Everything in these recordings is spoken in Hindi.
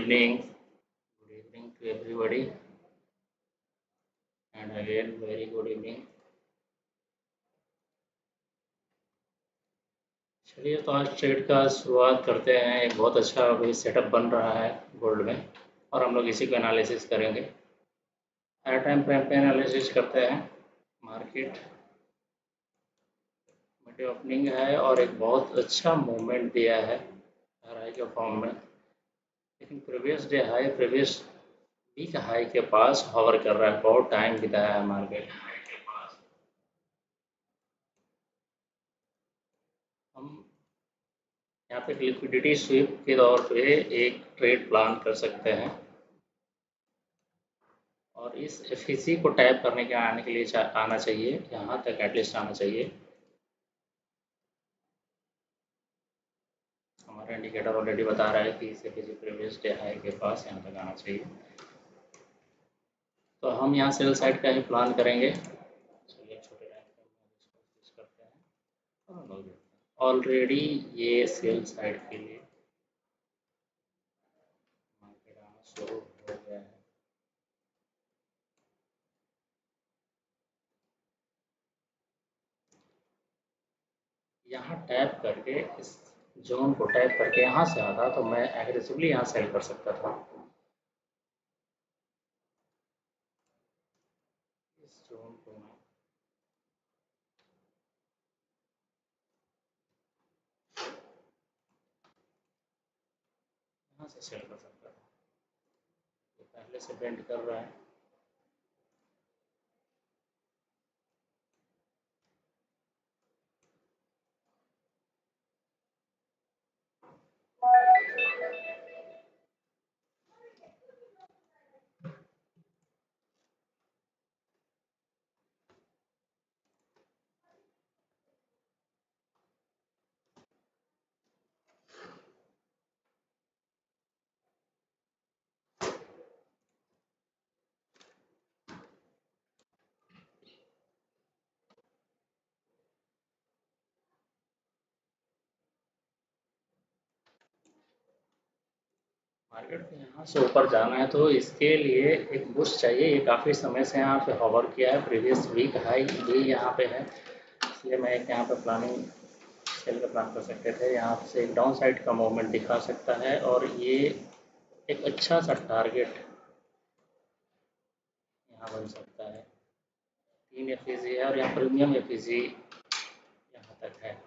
evening. Good evening to everybody. And again, very good evening. चलिए तो आज ट्रेड का शुरुआत करते हैं। एक बहुत अच्छा अभी सेटअप बन रहा है गोल्ड में और हम लोग इसी को एनालिसिस करेंगे। हर टाइम फ्रेम पे एनालिसिस करते हैं। मार्केट मिड ओपनिंग है और एक बहुत अच्छा मूवमेंट दिया है हाई के फॉर्म में, लेकिन previous day high previous week high के पास हॉवर कर रहा है। बहुत टाइम बिताया है मार्केट। हम यहाँ पे लिक्विडिटी स्वीप के तौर पे एक ट्रेड प्लान कर सकते हैं और इस एफईसी को टैप करने के आने के लिए आना चाहिए, यहाँ तक एटलीस्ट आना चाहिए। हमारा इंडिकेटर ऑलरेडी बता रहा है कि इस एफईसी प्रीवियस डे हाई के पास यहाँ तक आना चाहिए, तो हम यहाँ सेल साइड का ही प्लान करेंगे। चलिए छोटे टाइम करते हैं। ऑलरेडी ये सेल साइड के लिए मार्केट आना शुरू हो गया है। यहाँ टैप करके इस जोन को टैप करके यहाँ से आता तो मैं एग्रेसिवली यहाँ सेल कर सकता था। इस जोन को मैं यहाँ से सेल कर सकता था। ये पहले से बेंड कर रहा है। मार्केट को यहाँ से ऊपर जाना है तो इसके लिए एक बूस्ट चाहिए। ये काफ़ी समय से यहाँ पे हॉवर किया है। प्रीवियस वीक हाई भी यहाँ पे है, इसलिए मैं एक यहाँ पे प्लानिंग सेल का प्लान कर सकते थे। यहाँ से एक डाउन साइड का मूवमेंट दिखा सकता है और ये एक अच्छा सा टारगेट यहाँ बन सकता है। 3 एफईसी है और यहाँ प्रीमियम एफईसी यहाँ तक है।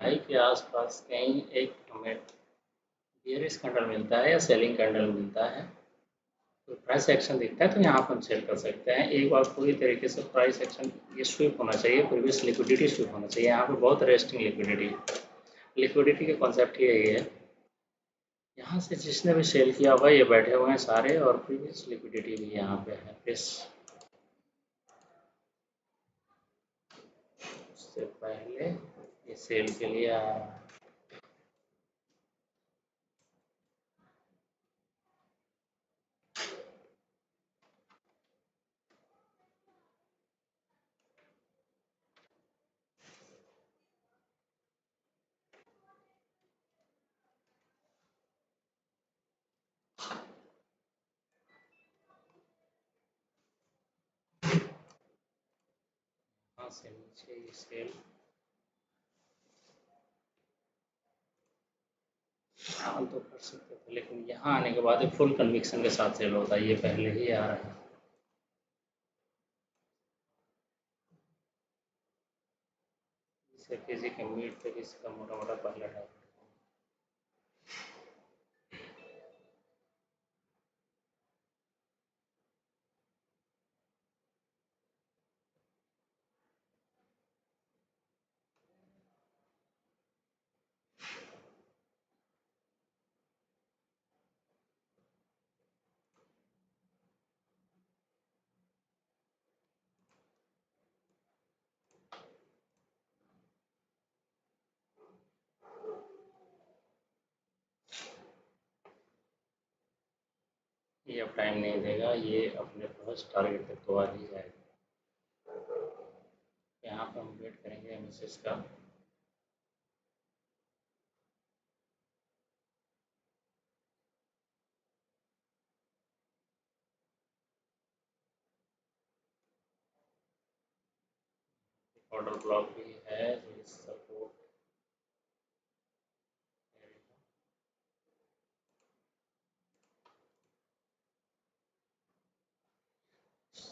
हाई के आसपास कहीं एक हमें बेयरिश कैंडल मिलता है या सेलिंग कैंडल मिलता है, तो प्राइस एक्शन दिखता है तो यहाँ पर हम सेल कर सकते हैं। एक बार पूरी तरीके से प्राइस एक्शन ये स्विप होना चाहिए, प्रीवियस लिक्विडिटी स्विप होना चाहिए। यहाँ पे बहुत रेस्टिंग लिक्विडिटी का कॉन्सेप्ट ही यही है। यहाँ से जिसने भी सेल किया हुआ ये बैठे हुए हैं सारे और प्रीवियस लिक्विडिटी भी यहाँ पे है। उससे पहले ये सेल के लिए आ रहा है। यहाँ से नीचे ये सेल तो कर सकते थे, लेकिन यहाँ आने के बाद फुल कन्विक्शन के साथ सेल होता है। ये पहले ही आ रहा है। इसे किसी के मीट पे इसका मोटा मोटा पहला टाइप टाइम नहीं देगा, ये अपने फर्स्ट टारगेट तक तो आ ही जाएगा। यहाँ पर हम वेट करेंगे एमएसएस का। ऑर्डर ब्लॉक भी है, सपोर्ट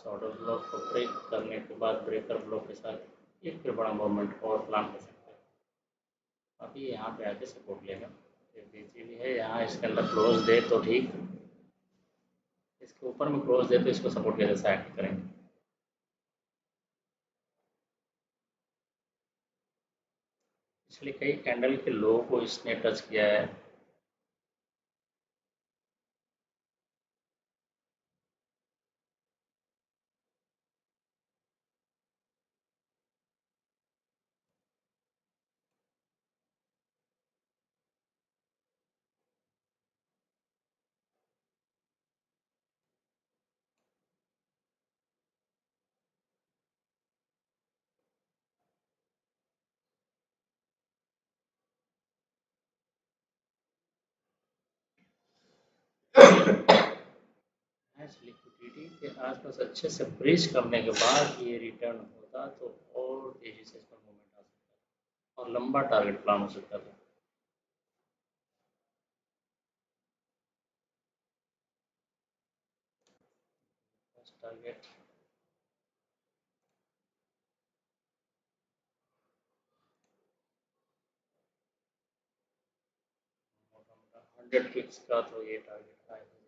ऑर्डर ब्लॉक को ब्रेक करने के बाद ब्रेकर ब्लॉक के साथ एक फिर बड़ा मूवमेंट और प्लान कर सकते हैं। अभी यहाँ पे आके सपोर्ट लेगा, एफबीसी भी है यहाँ, इसके अंदर क्लोज दे तो ठीक, इसके ऊपर में क्लोज दे तो इसको सपोर्ट के जैसा एक्ट करेंगे। पिछले कई कैंडल के लो को इसने टच किया है। लिक्विडिटी के आसपास अच्छे से ब्रिज करने के बाद ये रिटर्न होता तो और तेजी से इसका मूवमेंट आ सकता था और लंबा टारगेट प्लान हो सकता था। फर्स्ट टारगेट 100 पिक्स का, तो ये टारगेट आएगा।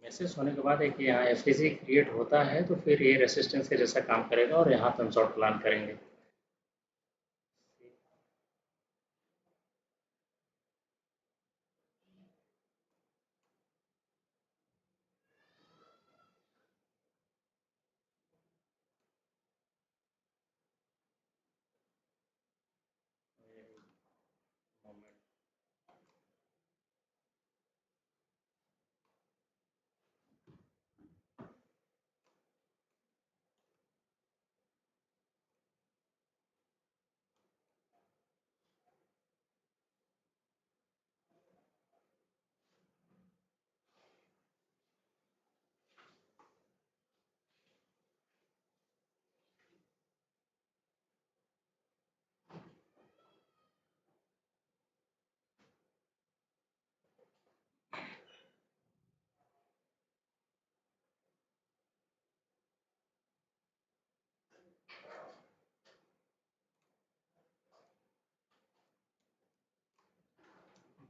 मैसेज होने के बाद एक यहाँ एफईजी क्रिएट होता है तो फिर ये रेसिस्टेंस के जैसा काम करेगा और यहाँ पे हम शॉर्ट प्लान करेंगे।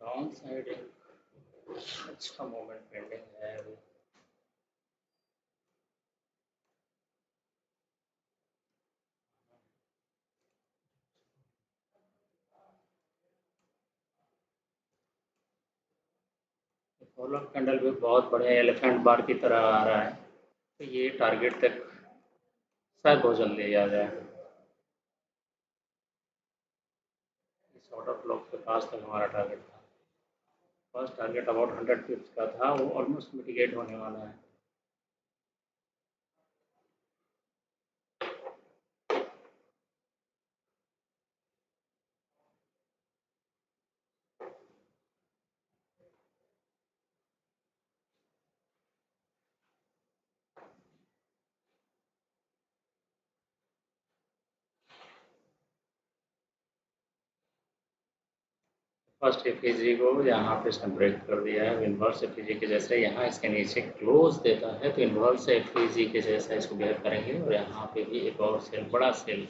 डाउन साइड अच्छा मूवमेंट पेंडिंग है अभी। फॉलोअप कैंडल भी बहुत बढ़िया एलिफेंट बार की तरह आ रहा है, तो ये टारगेट तक शायद बहुत जल्दी आ जाए। इस ऑर्डर ब्लॉक के पास तक हमारा टारगेट था। फर्स्ट टारगेट अबाउट 100 पिप्स का था, वो ऑलमोस्ट मिटिगेट होने वाला है। फर्स्ट एफईजी को यहाँ पे इसने ब्रेक कर दिया है, इन्वर्स एफईजी के जैसे यहाँ इसके नीचे क्लोज देता है तो इन्वर्स एफईजी के जैसा इसको बिहेव करेंगे और यहाँ पे भी एक और सेल, बड़ा सेल,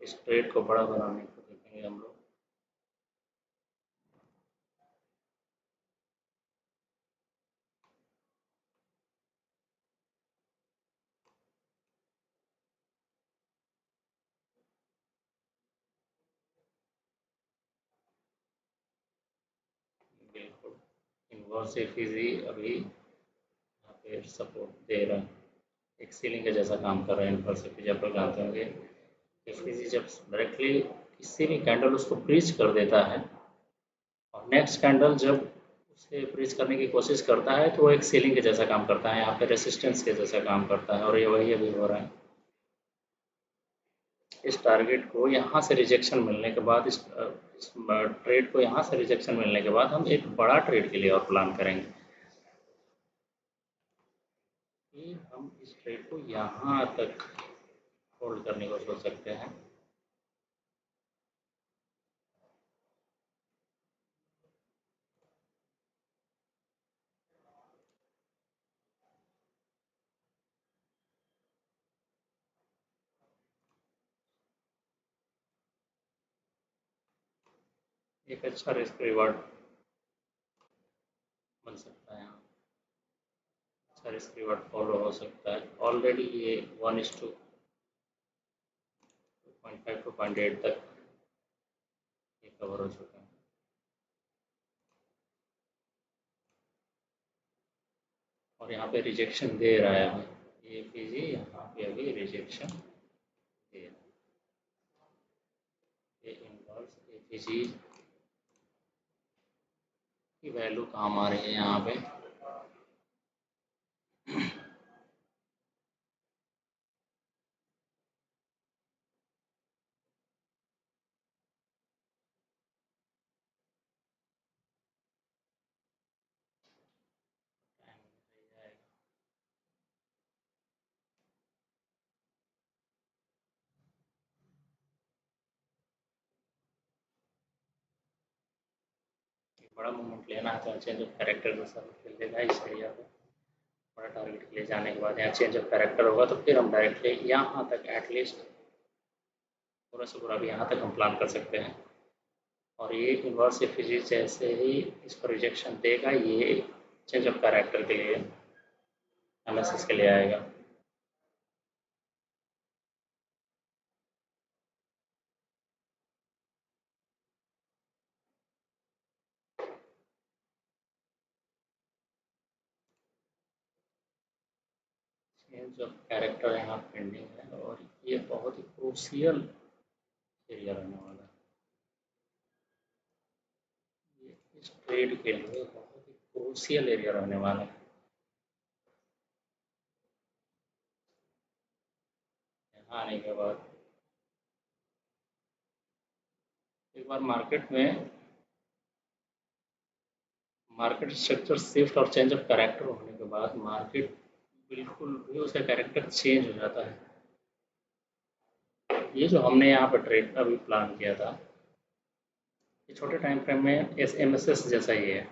इस ट्रेड को बड़ा बनाने को देखेंगे हम लोग। इनवर्स एफईजी अभी यहाँ पे सपोर्ट दे रहा है, एक सीलिंग के जैसा काम कर रहा है इनवर्स एफईजी। आप लोग जानते होंगे एफईजी जब डायरेक्टली किसी भी कैंडल उसको ब्रीच कर देता है और नेक्स्ट कैंडल जब उसे ब्रीच करने की कोशिश करता है तो वो एक सीलिंग के जैसा काम करता है, यहाँ पे रेसिस्टेंस के जैसा काम करता है, और ये वही अभी हो रहा है। इस टारगेट को यहाँ से रिजेक्शन मिलने के बाद, इस ट्रेड को यहाँ से रिजेक्शन मिलने के बाद हम एक बड़ा ट्रेड के लिए और प्लान करेंगे कि हम इस ट्रेड को यहाँ तक होल्ड करने को सोच सकते हैं। एक अच्छा रिस्क रिवार्ड बन सकता है, यहाँ अच्छा रिस्क रिवार्ड फॉलो हो सकता है। ऑलरेडी ये 1:2.5 टू 0.8 तक ये कवर हो चुका है। और यहाँ पे रिजेक्शन दे रहा है अभी ये पीजी, यहाँ पे अभी रिजेक्शन दे रहा है। ये इनवर्स एपीजी की वैल्यू काम आ रही है यहाँ पे। बड़ा मूवमेंट लेना है तो चेंज ऑफ कैरेक्टर के साथ खेल लेगा इस एरिया पे। बड़ा टारगेट के लिए जाने के बाद यहाँ चेंज ऑफ कैरेक्टर होगा तो फिर हम डायरेक्टली यहाँ तक एटलीस्ट पूरा से पूरा भी यहाँ तक हम प्लान कर सकते हैं। और ये इन्वर्स एफईजी जैसे ही इसको रिजेक्शन देगा ये चेंज ऑफ कैरेक्टर के लिए एनालिसिस के लिए आएगा। चेंज ऑफ कैरेक्टर यहाँ पेंडिंग है और ये बहुत ही क्रूशियल एरिया रहने वाला है। ये इस ट्रेड के लिए बहुत ही क्रूशियल एरिया रहने वाला है। यहाँ आने के बाद एक बार मार्केट स्ट्रक्चर शिफ्ट और चेंज ऑफ कैरेक्टर होने के बाद मार्केट बिल्कुल भी उसका कैरेक्टर चेंज हो जाता है। ये जो हमने यहाँ पर ट्रेड अभी प्लान किया था ये छोटे टाइम फ्रेम में एमएसएस जैसा ही है,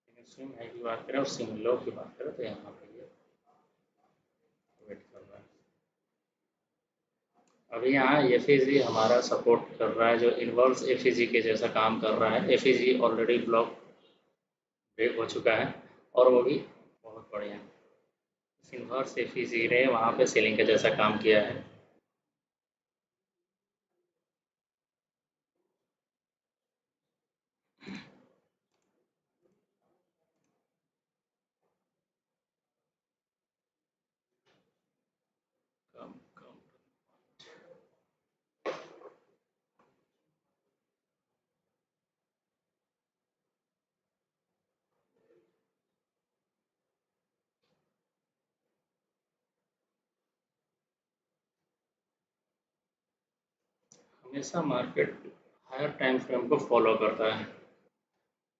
लेकिन स्विंग हाई की बात करें और स्विंग लो की बात करें तो यहाँ पर ये वेट कर रहा है। अभी यहाँ एफईजी हमारा सपोर्ट कर रहा है जो इनवर्स एफईजी के जैसा काम कर रहा है। एफईजी ऑलरेडी ब्लॉक ब्रेक हो चुका है और वो भी बहुत बढ़िया। इनवर्स एफईजी ने वहाँ पे सेलिंग के जैसा काम किया है। कम कम हमेशा मार्केट हायर टाइम फ्रेम को फॉलो करता है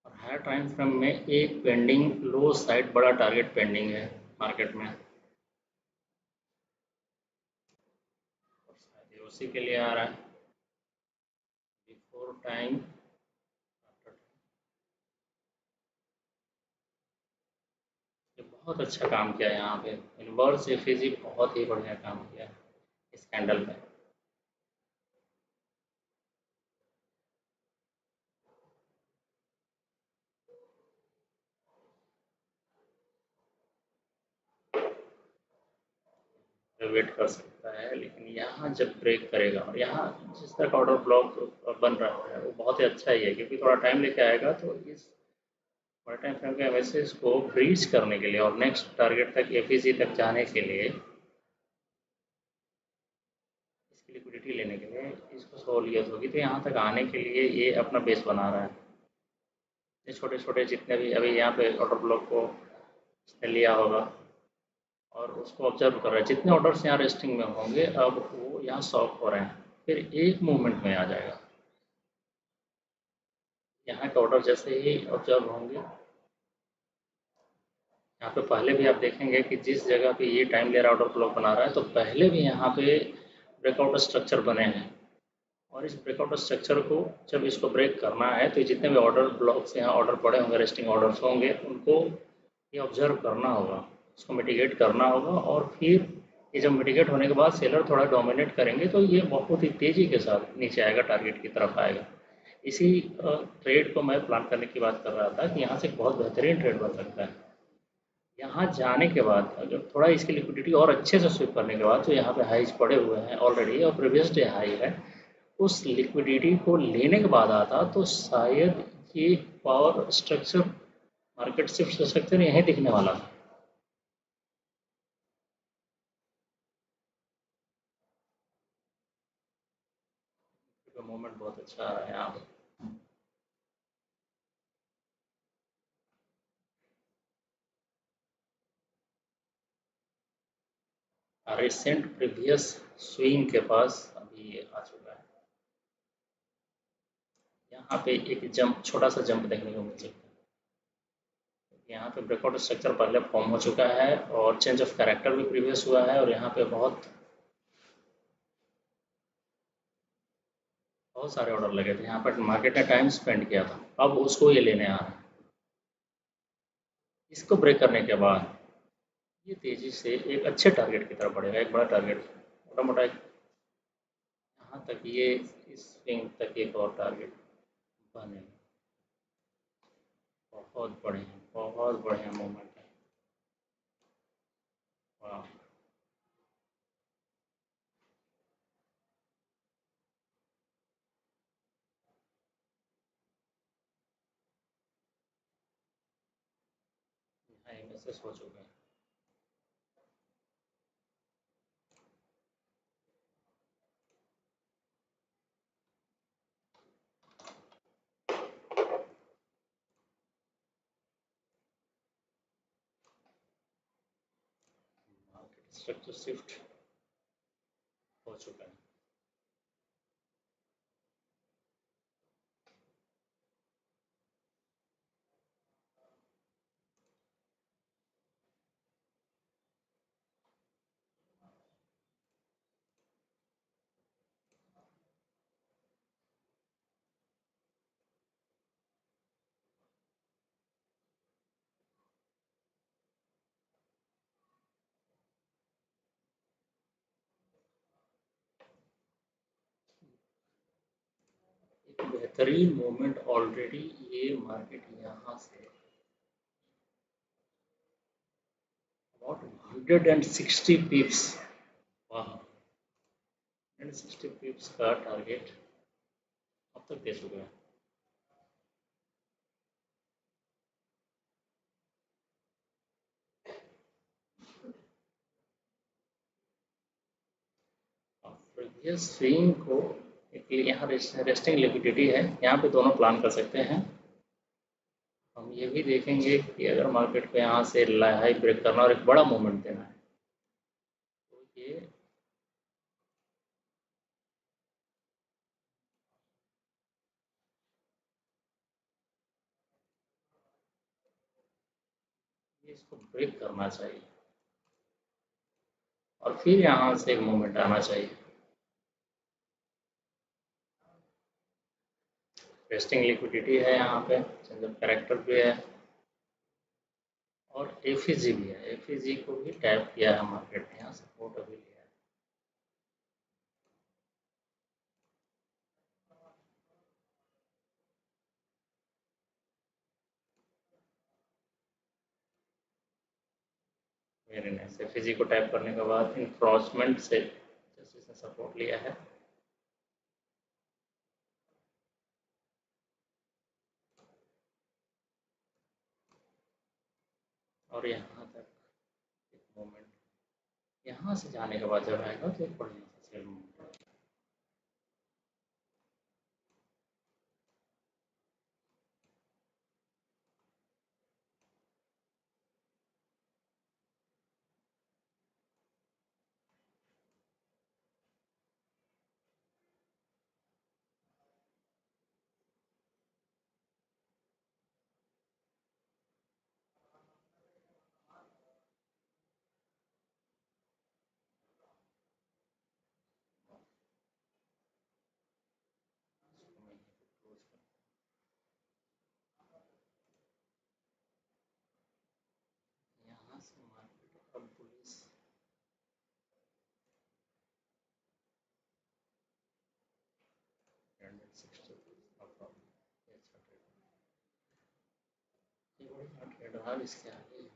और हायर टाइम फ्रेम में एक पेंडिंग लो साइड बड़ा टारगेट पेंडिंग है मार्केट में, और शायद ये उसी के लिए आ रहा है बिफोर टाइम आफ्टर टाइम। ये बहुत अच्छा काम किया यहाँ पे इनवर्स एफईजी, बहुत ही बढ़िया काम किया इस कैंडल पे। वेट कर सकता है लेकिन यहाँ जब ब्रेक करेगा और यहाँ जिस तरह का ऑर्डर ब्लॉक बन रहा है वो बहुत ही अच्छा ही है क्योंकि थोड़ा टाइम लेके आएगा तो इस बड़े टाइम फ्रेम के एमएसएस को ब्रीच करने के लिए और नेक्स्ट टारगेट तक एफईजी तक जाने के लिए, इसकी लिक्विडिटी लेने के लिए इसको सहूलियत होगी। तो यहाँ तक आने के लिए ये अपना बेस बना रहा है। ये छोटे छोटे जितने भी अभी यहाँ पे ऑर्डर ब्लॉक को इसने लिया होगा और उसको ऑब्जर्व कर रहा है, जितने ऑर्डर्स यहाँ रेस्टिंग में होंगे अब वो यहाँ शॉक हो रहे हैं, फिर एक मूवमेंट में आ जाएगा। यहाँ के ऑर्डर जैसे ही ऑब्जर्व होंगे, यहाँ पे पहले भी आप देखेंगे कि जिस जगह पे ये टाइम लेयर ऑर्डर ब्लॉक बना रहा है तो पहले भी यहाँ पे ब्रेकआउट स्ट्रक्चर बने हैं, और इस ब्रेकआउट स्ट्रक्चर को जब इसको ब्रेक करना है तो जितने भी ऑर्डर ब्लॉक्स यहाँ ऑर्डर पड़े होंगे, रेस्टिंग ऑर्डर्स होंगे, उनको ये ऑब्जर्व करना होगा, उसको मिटिगेट करना होगा। और फिर ये जब मिटिगेट होने के बाद सेलर थोड़ा डोमिनेट करेंगे तो ये बहुत ही तेज़ी के साथ नीचे आएगा, टारगेट की तरफ आएगा। इसी ट्रेड को मैं प्लान करने की बात कर रहा था कि यहाँ से एक बहुत बेहतरीन ट्रेड बन सकता है। यहाँ जाने के बाद अगर थोड़ा इसकी लिक्विडिटी और अच्छे से स्विप करने के बाद, तो यहाँ पे हाईज पड़े हुए हैं ऑलरेडी और प्रीवियस डे हाई है, उस लिक्विडिटी को लेने के बाद आता तो शायद ये power structure, market shift structure यहीं दिखने वाला था। मूवमेंट बहुत अच्छा आ रहा है यहाँ पे। रिसेंट प्रीवियस स्विंग के पास अभी ये आ चुका है। यहाँ पे एक जंप, छोटा सा जंप देखने को मिल सकता है। यहाँ पे ब्रेकआउट स्ट्रक्चर पहले फॉर्म हो चुका है और चेंज ऑफ कैरेक्टर भी प्रीवियस हुआ है, और यहाँ पे बहुत बहुत सारे ऑर्डर लगे थे। यहाँ पर मार्केट ने टाइम स्पेंड किया था, अब उसको ये लेने आ रहा है। इसको ब्रेक करने के बाद ये तेज़ी से एक अच्छे टारगेट की तरफ बढ़ेगा, एक बड़ा टारगेट, मोटा मोटा यहाँ तक ये इस स्विंग तक एक और टारगेट बनेगा। बहुत बढ़िया मूवमेंट है। वाह, यहाँ एमएसएस हो चुके हैं। मार्केट स्ट्रक्चर शिफ्ट हो चुका है। एक बेहतरीन मूवमेंट ऑलरेडी ये मार्केट यहाँ से अबाउट 160 पिप्स, वाह, 160 पिप्स का टारगेट अब तक दे चुके हैं। प्रीवियस स्विंग को एक यहाँ रेस्टिंग लिक्विडिटी है, यहाँ पे दोनों प्लान कर सकते हैं। हम ये भी देखेंगे कि अगर मार्केट को यहाँ से हाई ब्रेक करना और एक बड़ा मूवमेंट देना है तो ये इसको ब्रेक करना चाहिए और फिर यहाँ से एक मूवमेंट आना चाहिए। रेस्टिंग लिक्विडिटी है यहाँ पे, चेंज ऑफ कैरेक्टर भी है और एफईजी भी है। एफईजी को भी टैप किया है मार्केट ने, यहाँ सपोर्ट अभी लिया है। मेरे ने एफईजी को टैप करने के बाद इन्फ्रॉचमेंट से जैसे इसने सपोर्ट लिया है, और यहाँ तक एक मोमेंट, यहाँ से जाने के बाद जब आएगा तो एक बढ़िया सा सेल मोमेंट। यहाँ से मार्केट अब पुलिस 160, नो प्रॉब्लम, ये अच्छा ट्रेड, ये बढ़िया ट्रेड रहा। इसके आगे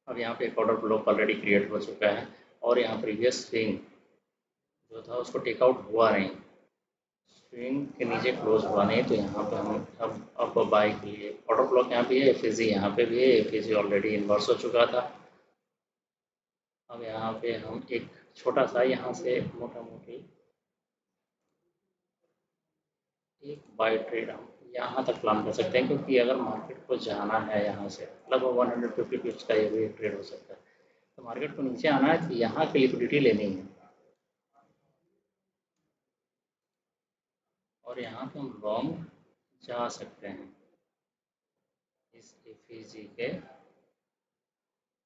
अब यहाँ पे एक ऑर्डर ब्लॉक ऑलरेडी क्रिएट हो चुका है और यहाँ प्रीवियस स्विंग जो था उसको टेकआउट हुआ नहीं, स्विंग के नीचे क्लोज हुआ नहीं, तो यहाँ पे हम अब बाई के लिए ऑर्डर ब्लॉक यहाँ पे है, एफ यहाँ पे भी है, एफ ऑलरेडी इन्वर्स हो चुका था। अब यहाँ पे हम एक छोटा सा यहाँ से मोटा मोटी एक बाई ट्रेड हम यहाँ तक प्लान कर सकते हैं, क्योंकि अगर मार्केट को जाना है यहाँ से लगभग 150 पिप्स का ये भी एक ट्रेड हो सकता है, तो मार्केट को नीचे आना है तो यहाँ की लिक्विडिटी लेनी है और यहाँ पे हम लॉन्ग जा सकते हैं इस एफ के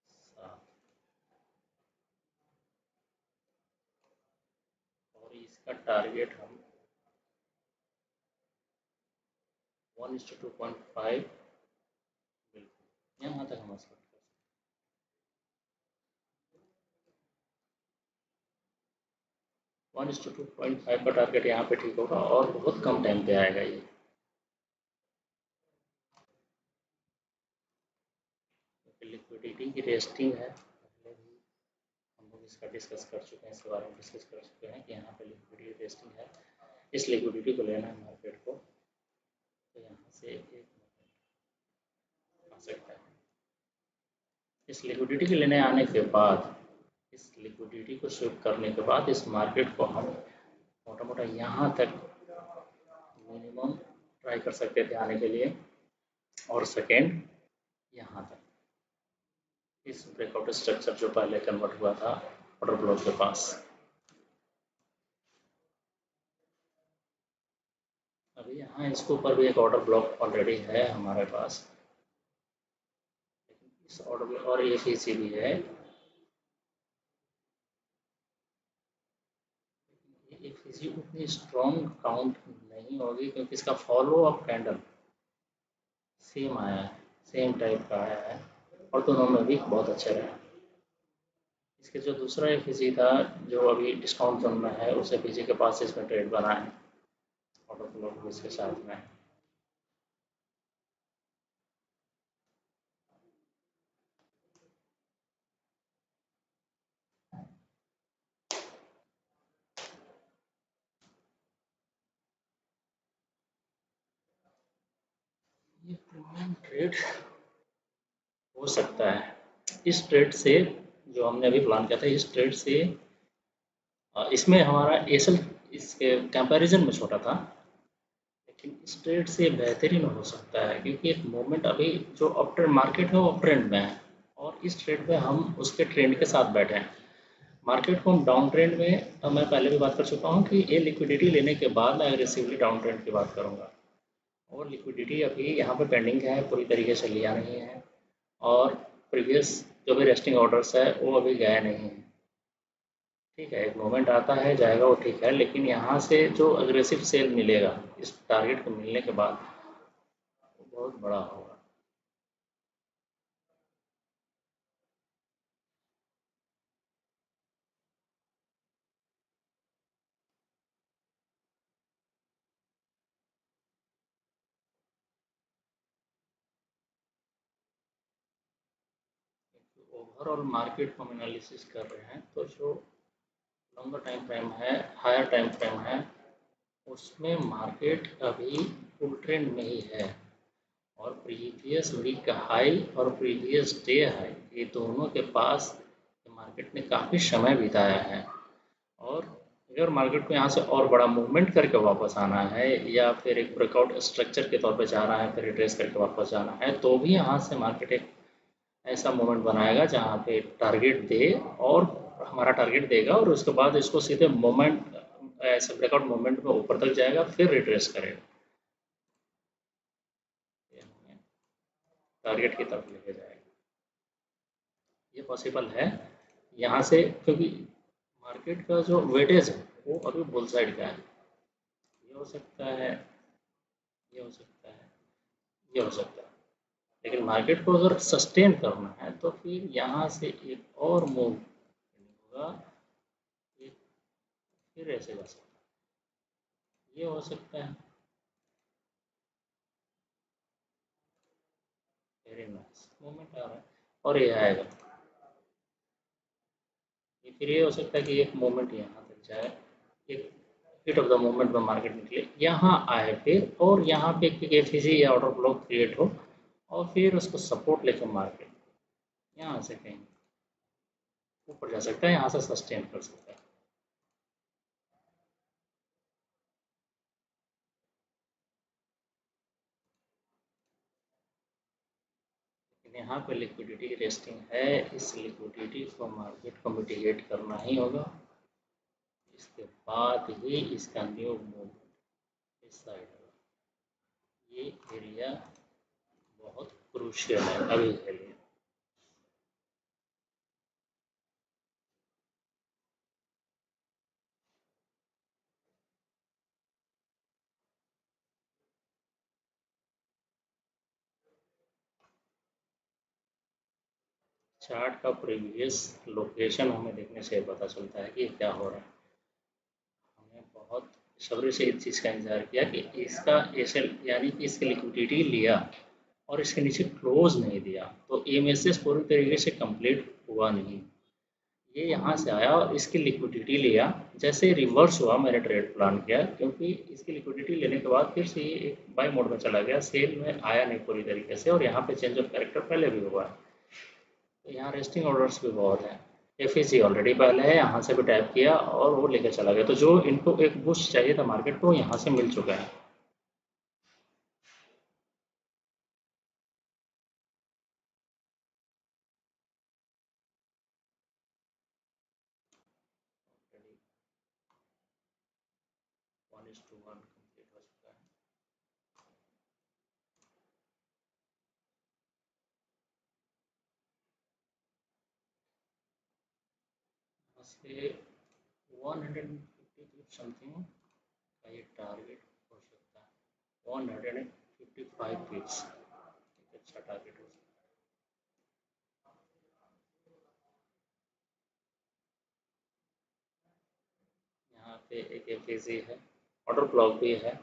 साथ, और इसका टारगेट हम 1:2.5 बिल्कुल यहाँ तक हम एक्सपेक्ट कर सकते 1:2.5 का टारगेट यहाँ पे ठीक होगा और बहुत कम टाइम पे आएगा ये, क्योंकि लिक्विडिटी की रेस्टिंग है। पहले भी हम लोग इसका डिस्कस कर चुके हैं, इसके बारे में डिस्कस कर चुके हैं कि यहाँ पे लिक्विडिटी रेस्टिंग है, इस लिक्विडिटी को लेना है मार्केट को, तो यहाँ से एक आ सकता है। इस लिक्विडिटी के लेने आने के बाद, इस लिक्विडिटी को स्विप करने के बाद इस मार्केट को हम मोटा मोटा यहाँ तक मिनिमम ट्राई कर सकते थे आने के लिए, और सेकेंड यहाँ तक इस ब्रेकआउट स्ट्रक्चर जो पहले कन्वर्ट हुआ था ऑर्डर ब्लॉक के पास। अभी यहाँ इसके ऊपर भी एक ऑर्डर ब्लॉक ऑलरेडी है हमारे पास, लेकिन इस ऑर्डर और ये फीसी भी है, ये फीसी उतनी स्ट्रॉन्ग काउंट नहीं होगी क्योंकि इसका फॉलो अप कैंडल सेम आया है, सेम टाइप का आया है और दोनों में भी बहुत अच्छे रहे। इसके जो दूसरा एफ था जो अभी डिस्काउंट जोन में है, उस एफ के पास इसमें ट्रेड बना है ऑर्डर ब्लॉक इसके साथ में। ये प्रीमियम ट्रेड हो सकता है, इस ट्रेड से जो हमने अभी प्लान किया था, इस ट्रेड से इसमें हमारा एसल इसके कंपैरिजन में छोटा था, लेकिन इस ट्रेड से बेहतरीन हो सकता है क्योंकि एक मोमेंट अभी जो अप ट्रेंड मार्केट है वो अप ट्रेंड में है और इस ट्रेड में हम उसके ट्रेंड के साथ बैठे हैं। मार्केट को हम डाउन ट्रेंड में, मैं पहले भी बात कर चुका हूँ कि ये लिक्विडिटी लेने के बाद मैं एग्रेसिवली डाउन ट्रेंड की बात करूँगा, और लिक्विडिटी अभी यहाँ पे पेंडिंग है, पूरी तरीके से लिया नहीं है और प्रीवियस जो भी रेस्टिंग ऑर्डर्स है वो अभी गए नहीं हैं। ठीक है, एक मोमेंट आता है जाएगा वो ठीक है, लेकिन यहाँ से जो अग्रेसिव सेल मिलेगा इस टारगेट को मिलने के बाद वो बहुत बड़ा होगा। ओवरऑल मार्केट को हम एनालिसिस कर रहे हैं तो जो लॉन्गर टाइम फ्रेम है, हायर टाइम फ्रेम है, उसमें मार्केट अभी फुल ट्रेंड में ही है और प्रीवियस वीक का हाई और प्रीवियस डे हाई, ये दोनों के पास मार्केट ने काफ़ी समय बिताया है। और अगर मार्केट को यहाँ से और बड़ा मूवमेंट करके वापस आना है या फिर एक ब्रेकआउट स्ट्रक्चर के तौर पे जाना है, फिर रिट्रेस करके वापस जाना है, तो भी यहाँ से मार्केट एक ऐसा मोमेंट बनाएगा जहाँ पे टारगेट दे और हमारा टारगेट देगा और उसके बाद इसको सीधे मोमेंट ऐसे ब्रेकआउट मोमेंट में ऊपर तक जाएगा, फिर रिट्रेस करेगा, ये हमें टारगेट की तरफ लेके जाएगा। ये पॉसिबल है यहाँ से, क्योंकि मार्केट का जो वेटेज है वो अभी बुल साइड का है। ये हो सकता है, ये हो सकता है, ये हो सकता है, लेकिन मार्केट को अगर सस्टेन करना है तो फिर यहाँ से एक और मूव होगा, एक फिर ऐसे जा सकता है, ये हो सकता है। वेरी नाइस मूवमेंट आ रहा है और ये आएगा, ये फिर ये हो सकता है कि एक मोमेंट यहाँ तक जाए, एक हिट ऑफ द मोमेंट में मार्केट निकले, यहाँ आए फिर और यहाँ पे एक एफईसी या ऑर्डर ब्लॉक क्रिएट हो और फिर उसको सपोर्ट लेकर मार्केट यहाँ से कहीं ऊपर जा सकता है, यहाँ से सस्टेन कर सकता है। लेकिन यहाँ पे लिक्विडिटी रेस्टिंग है, इस लिक्विडिटी को मार्केट को मिटिगेट करना ही होगा, इसके बाद ही इसका न्यू मूव इस साइड होगा। ये एरिया बहुत क्रूशियल है अभी के लिए। चार्ट का प्रीवियस लोकेशन हमें देखने से पता चलता है कि क्या हो रहा है। हमने बहुत सब्र से इस चीज़ का इंतजार किया कि इसका एसएल यानी कि इसकी लिक्विडिटी लिया और इसके नीचे क्लोज नहीं दिया, तो एमएसएस पूरी तरीके से कंप्लीट हुआ नहीं। ये यहाँ से आया और इसकी लिक्विडिटी लिया, जैसे रिवर्स हुआ मैंने ट्रेड प्लान किया, क्योंकि इसकी लिक्विडिटी लेने के बाद फिर से ये एक बाय मोड में चला गया, सेल में आया नहीं पूरी तरीके से और यहाँ पे चेंज ऑफ कैरेक्टर पहले भी हुआ है। तो यहाँ रेस्टिंग ऑर्डर्स भी बहुत हैं। एफईसी ऑलरेडी पहले है, यहाँ से भी टैप किया और वो लेकर चला गया, तो जो इनको एक बूस्ट चाहिए था मार्केट को यहाँ से मिल चुका है। One is to one complete हो चुका है। यहाँ से 150 समथिंग का ये टारगेट हो सकता है, 155 पिप्स एक अच्छा टारगेट हो सकता है। यहाँ पे एक एफईसी है, ऑर्डर ब्लॉक भी है।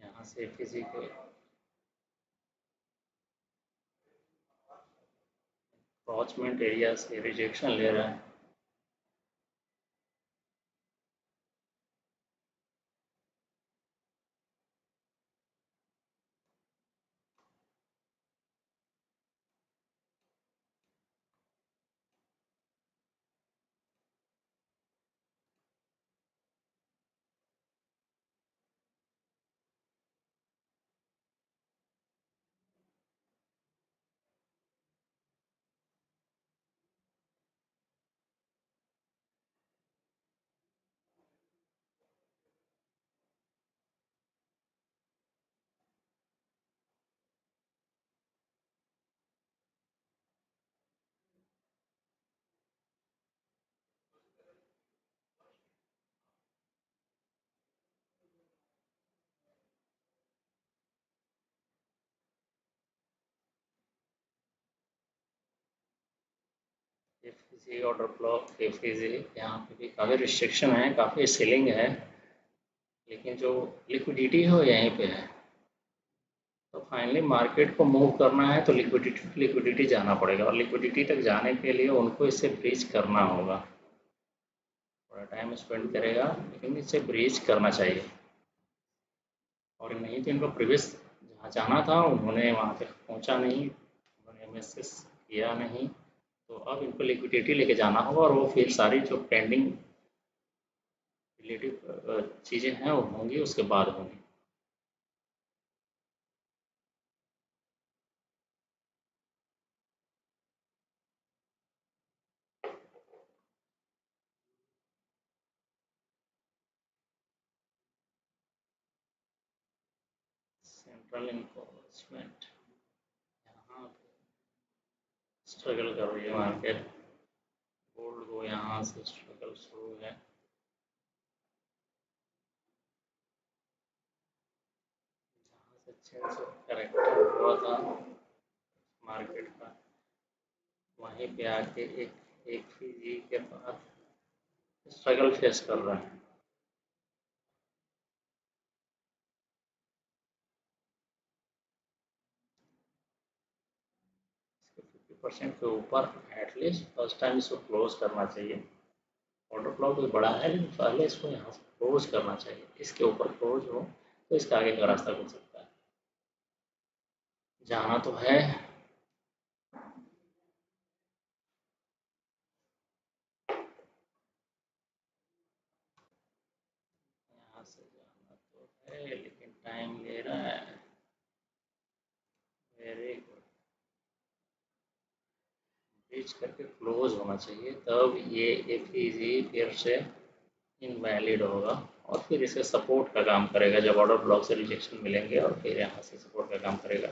यहाँ से एफईसी के अप्रॉचमेंट एरिया से रिजेक्शन ले रहा है। एफईजी ऑर्डर ब्लॉक एफईजी यहाँ पे भी काफ़ी रिस्ट्रिक्शन है, काफ़ी सेलिंग है, लेकिन जो लिक्विडिटी है वो यहीं पे है। तो फाइनली मार्केट को मूव करना है तो लिक्विडिटी जाना पड़ेगा, और लिक्विडिटी तक जाने के लिए उनको इससे ब्रीच करना होगा। थोड़ा टाइम स्पेंड करेगा लेकिन इससे ब्रीच करना चाहिए, और नहीं तो इनको प्रीवियस जहाँ जाना था उन्होंने वहाँ तक पहुँचा नहीं, उन्होंने एमएसएस किया नहीं, तो अब इनको लिक्विडिटी लेके जाना होगा, और वो फिर सारी जो पेंडिंग रिलेटिव चीज़ें हैं वो होंगी, उसके बाद होंगी। सेंट्रल इन्फोर्समेंट यहाँ स्ट्रगल कर रही है मार्केट, गोल्ड को यहाँ से स्ट्रगल शुरू है। जहाँ से चेंज करेक्टर हुआ था मार्केट का, वहीं पे आके एक फीजी के बाद स्ट्रगल फेस कर रहा है। इसके 50% के ऊपर एटलीस्ट फर्स्ट टाइम इसको क्लोज करना चाहिए। ऑर्डर ब्लॉक भी बड़ा है लेकिन पहले इसको यहाँ से क्लोज करना चाहिए, इसके ऊपर क्लोज हो तो इसका आगे का रास्ता खुल सकता है। जाना तो है, यहाँ से जाना तो है लेकिन टाइम ले रहा है। वेरी गुड, ब्रीच करके क्लोज होना चाहिए, तब ये एफईजी फिर से इनवैलिड होगा और फिर इसे सपोर्ट का काम करेगा। जब ऑर्डर ब्लॉक से रिजेक्शन मिलेंगे और फिर यहाँ से सपोर्ट का काम करेगा,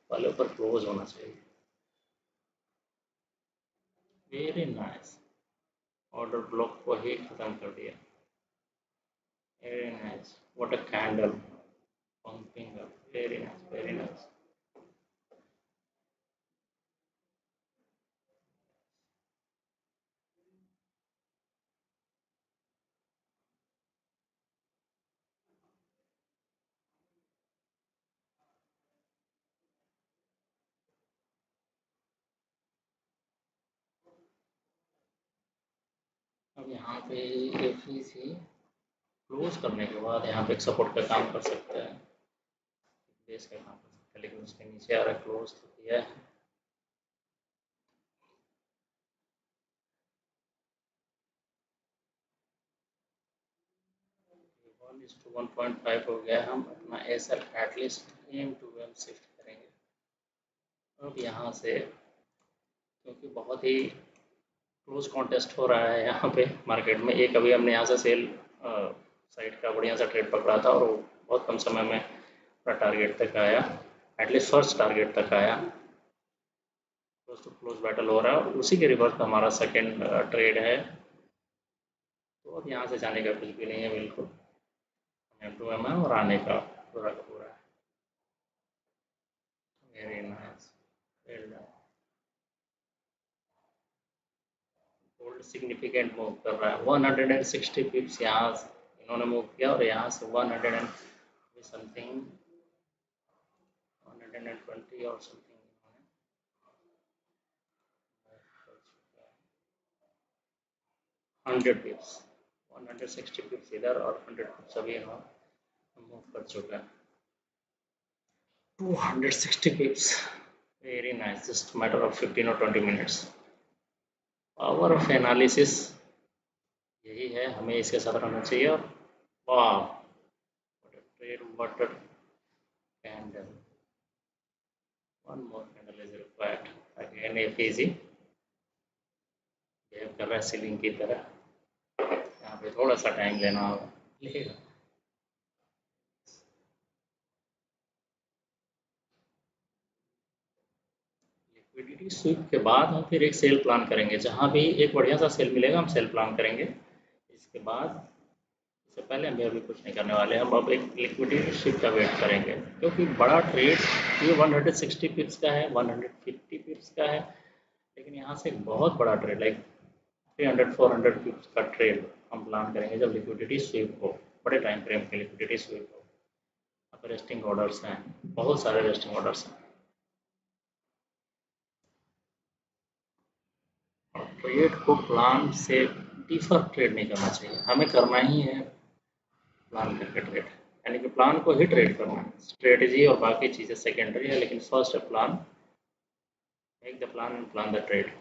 पहले ऊपर क्लोज होना चाहिए। वेरी नाइस, ऑर्डर ब्लॉक को ही खत्म कर दिया। Very nice, what a candle, pumping up, very nice, very nice. अब यहाँ पे एफईसी क्लोज करने के बाद यहाँ पे एक सपोर्ट का काम कर सकता है, बेस का काम कर सकता है, लेकिन उसके नीचे आ रहा क्लोज तो किया है। वन इज टू 1.5 हो गया, हम अपना SL at least M to M shift करेंगे। अब यहाँ से क्योंकि बहुत ही क्लोज कॉन्टेस्ट हो रहा है यहाँ पे मार्केट में, एक अभी हमने यहाँ से सेल साइड का बढ़िया सा ट्रेड पकड़ा था और वो बहुत कम समय में अपना टारगेट तक आया, एटलीस्ट फर्स्ट टारगेट तक आया। क्लोज टू क्लोज बैटल हो रहा है और उसी के रिवर्स हमारा सेकंड ट्रेड है। तो अब यहाँ से जाने का कुछ भी नहीं है, बिल्कुल एम टू एम है और आने का पूरा है। Very nice, well done. Gold significant move कर रहा है, 160 पिप्स यहाँ से इन्होंने मूव किया और यहाँ से 100 समथिंग 120 और समथिंग इन्होंने 100 पिप्स, 160 पिप्स इधर और 100 पिप्स अभी इन्होंने मूव कर चुका है। 260 pips, very nice, just matter of 15 or 20 minutes. Power of analysis यही है, हमें इसके साथ रहना चाहिए। और वाह, what a trade, what a candle, one more candle is required. Again FEG behave कर रहा है सीलिंग की तरह, यहाँ पे थोड़ा सा टाइम लेना होगा, लेगा। लिक्विडिटी स्वीप के बाद हम फिर एक सेल प्लान करेंगे, जहाँ भी एक बढ़िया सा सेल मिलेगा हम सेल प्लान करेंगे। इसके बाद, इससे पहले हम अभी कुछ नहीं करने वाले, हम अब एक लिक्विडिटी स्वीप का वेट करेंगे, क्योंकि बड़ा ट्रेड ये 160 पिप्स का है, 150 पिप्स का है, लेकिन यहाँ से एक बहुत बड़ा ट्रेड लाइक 300-400 पिप्स का ट्रेड हम प्लान करेंगे जब लिक्विडिटी स्वीप हो, बड़े टाइम फ्रेम की लिक्विडिटी स्वीप हो। अब रेस्टिंग ऑर्डर्स हैं, बहुत सारे रेस्टिंग ऑर्डर्स हैं। और ट्रेड को प्लान से डिफर ट्रेड नहीं करना चाहिए, हमें करना ही है प्लान करके ट्रेड, यानी कि प्लान को ही ट्रेड करना है। स्ट्रेटजी और बाकी चीज़ें सेकेंडरी है, लेकिन फर्स्ट है plan, make the plan and plan the trade.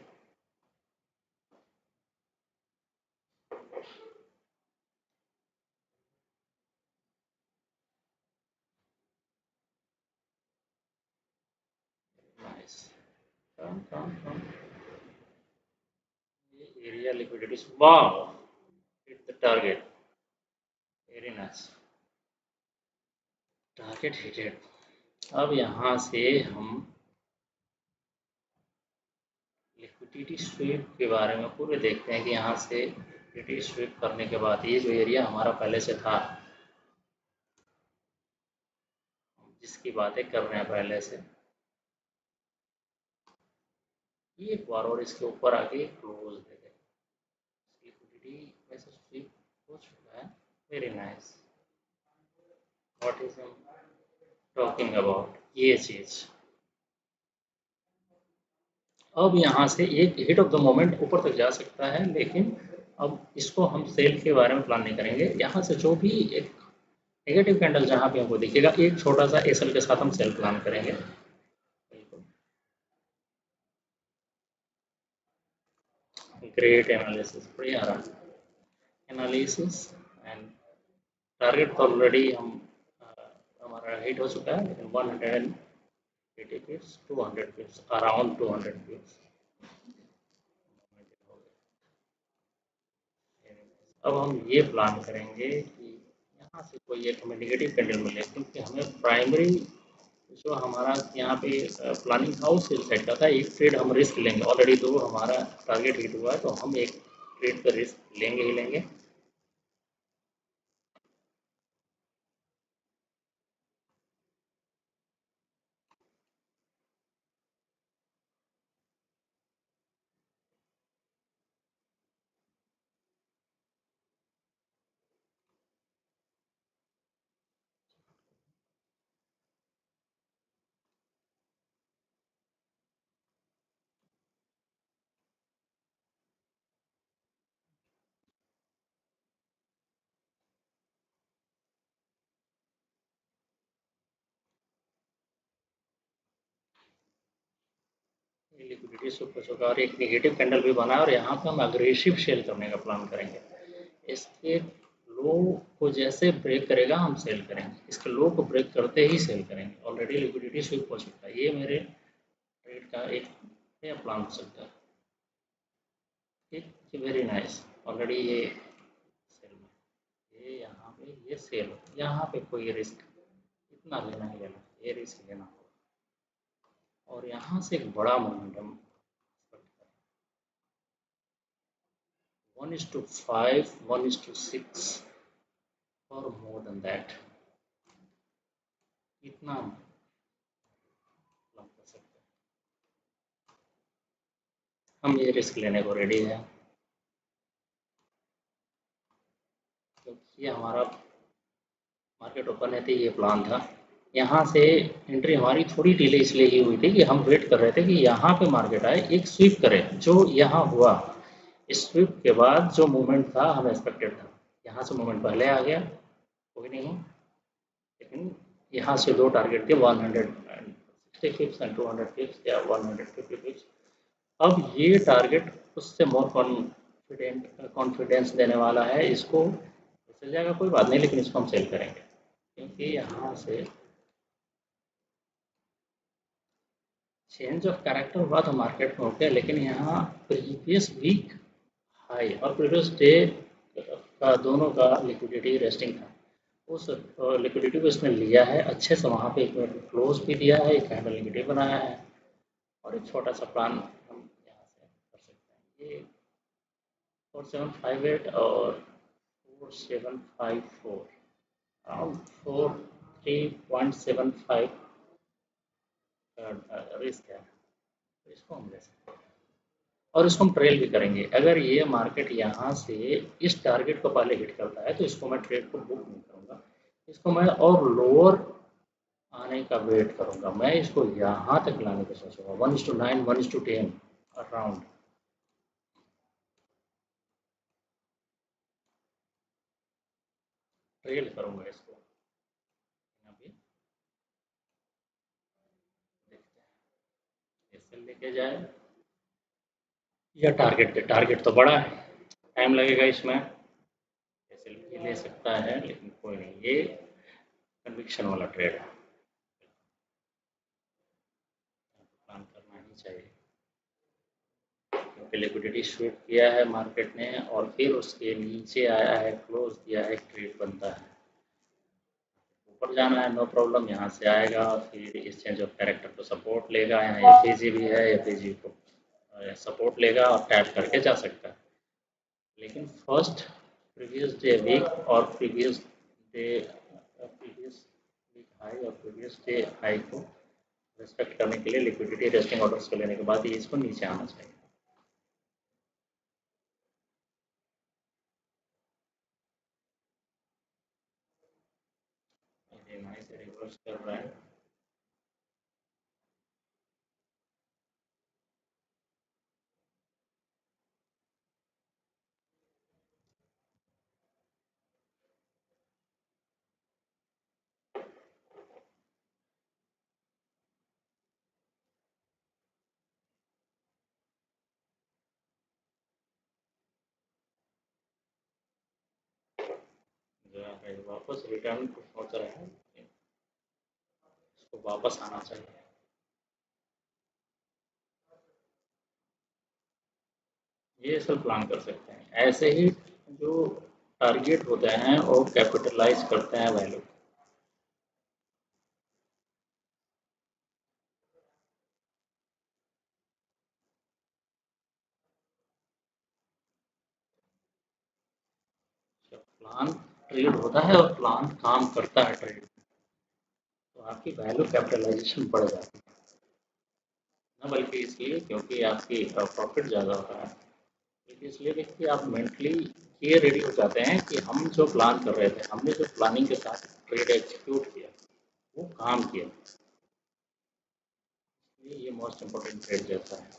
Nice, come come come, ये एरिया लिक्विडिटी, वाह, hit the target, very nice, target hitted. अब यहाँ से हम लिक्विडिटी स्वीप के बारे में पूरे देखते हैं कि यहाँ से लिक्विडिटी स्वीप करने के बाद ये जो एरिया हमारा पहले से था, जिसकी बातें कर रहे हैं पहले से, ये एक बार और इसके ऊपर आके क्लोज दे दे, लिक्विडिटी वैसे स्वीप हो चुका है, very nice. What is talking about, ये चीज़ अब यहाँ से एक हिट ऑफ द मोमेंट ऊपर तक जा सकता है, लेकिन अब इसको हम सेल के बारे में प्लान नहीं करेंगे। यहाँ से जो भी एक नेगेटिव कैंडल जहाँ पे हमको दिखेगा, एक छोटा सा एसएल के साथ हम सेल प्लान करेंगे। बिल्कुल, ग्रेट एनालिसिस, बढ़िया रहा एनालिसिस एंड टारगेट तो ऑलरेडी हम हमारा हिट हो चुका है, लेकिन 180 पिप्स 200 पिप्स अराउंड 200 पिप्स। अब हम ये प्लान करेंगे कि यहाँ से कोई एक हमें नेगेटिव कैंडल मिले, क्योंकि हमें प्राइमरी जो हमारा यहाँ पे प्लानिंग था वो सेल साइड का था। एक ट्रेड हम रिस्क लेंगे, ऑलरेडी तो हमारा टारगेट हिट हुआ है, तो हम एक ट्रेड पर रिस्क लेंगे ही लेंगे। लिक्विडिटी सुप हो चुका और एक नेगेटिव कैंडल भी बना है, और यहाँ पे हम अग्रेसिव सेल करने का प्लान करेंगे। इसके लो को जैसे ब्रेक करेगा हम सेल करेंगे, इसके लो को ब्रेक करते ही सेल करेंगे। ऑलरेडी लिक्विडिटी स्विप हो चुका है, ये मेरे ट्रेड का एक नया प्लान हो सकता है। ठीक, वेरी नाइस, ऑलरेडी ये सेल में, ये यहाँ पे ये सेल, यहाँ पे कोई रिस्क इतना लेना ही लेना, ये रिस्क लेना होगा। और यहाँ से एक बड़ा मोमेंटम 1:5, 1:6 और मोर देन दैट, इतना प्लान कर सकते हैं। हम ये रिस्क लेने को रेडी है, क्योंकि ये हमारा मार्केट ओपन है, तो ये प्लान था। यहाँ से एंट्री हमारी थोड़ी डिले इसलिए ही हुई थी कि हम वेट कर रहे थे कि यहाँ पे मार्केट आए, एक स्वीप करे, जो यहाँ हुआ। इस स्वीप के बाद जो मूवमेंट था हमें एक्सपेक्टेड था, यहाँ से मूवमेंट पहले आ गया, कोई नहीं, लेकिन यहाँ से दो टारगेट थे, 160 पिप्स एंड 200 पिप्स या 150 पिप्स। अब ये टारगेट उससे मोर कॉन्फिडेंस देने वाला है, इसको चल जाएगा कोई बात नहीं, लेकिन इसको हम सेल करेंगे, क्योंकि यहाँ से चेंज ऑफ कैरेक्टर हुआ तो मार्केट में हो गया, लेकिन यहाँ प्रीवियस वीक हाई और प्रीवियस डे का दोनों का लिक्विडिटी रेस्टिंग था, उस लिक्विडिटी को इसने लिया है अच्छे से, वहाँ पे एक क्लोज भी दिया है, एक कैंडल नेगेटिव बनाया है, और एक छोटा सा प्लान हम यहाँ से कर सकते हैं। ये 4758 और 4754 अराउंड 43.75 रिस्क है, तो इसको हम ले सकते हैं। और इसको हम ट्रेल भी करेंगे। अगर ये मार्केट यहाँ से इस टारगेट को पहले हिट करता है तो इसको मैं ट्रेड को बुक नहीं करूँगा, इसको मैं और लोअर आने का वेट करूँगा। मैं इसको यहाँ तक लाने की सोचूंगा 1:9 1:10 अराउंड। ट्रेल करूँगा इसको। यहाँ पे देखते हैं ऐसे लेके जाए या टारगेट दे। टारगेट तो बड़ा है, टाइम लगेगा इसमें, ऐसे भी ले सकता है लेकिन कोई नहीं, ये कन्विक्शन वाला ट्रेड है, प्लान करना ही चाहिए। क्योंकि लिक्विडिटी स्वीप किया है मार्केट ने और फिर उसके नीचे आया है, क्लोज दिया है, ट्रेड बनता है। ऊपर जाना है नो प्रॉब्लम, यहाँ से आएगा फिर इस चेंज ऑफ कैरेक्टर को सपोर्ट लेगा। यहाँ एफईजी भी है, एफईजी को सपोर्ट लेगा और टैप करके जा सकता है। लेकिन फर्स्ट प्रीवियस डे वीक और प्रीवियस वीक हाई और प्रीवियस डे हाई को रिस्पेक्ट करने के लिए लिक्विडिटी रेस्टिंग ऑर्डर्स को लेने के बाद ये इसको नीचे आना चाहिए। ये नाइस रिवर्स कर रहा है। जो है वापस रिटर्न को सोच रहा है, इसको वापस आना चाहिए। ये सब प्लान कर सकते हैं ऐसे ही। जो टारगेट होते हैं वो कैपिटलाइज करते हैं वैल्यू। जब प्लान ट्रेड होता है और प्लान काम करता है ट्रेड, तो आपकी वैल्यू कैपिटलाइजेशन बढ़ जाती है ना, बल्कि इसलिए क्योंकि आपकी प्रॉफिट ज़्यादा होता है। लेकिन इसलिए देखिए आप मेंटली ये रेडी हो जाते हैं कि हम जो प्लान कर रहे थे, हमने जो प्लानिंग के साथ ट्रेड एग्जीक्यूट किया वो काम किया। ये मोस्ट इम्पोर्टेंट ट्रेड जैसा है।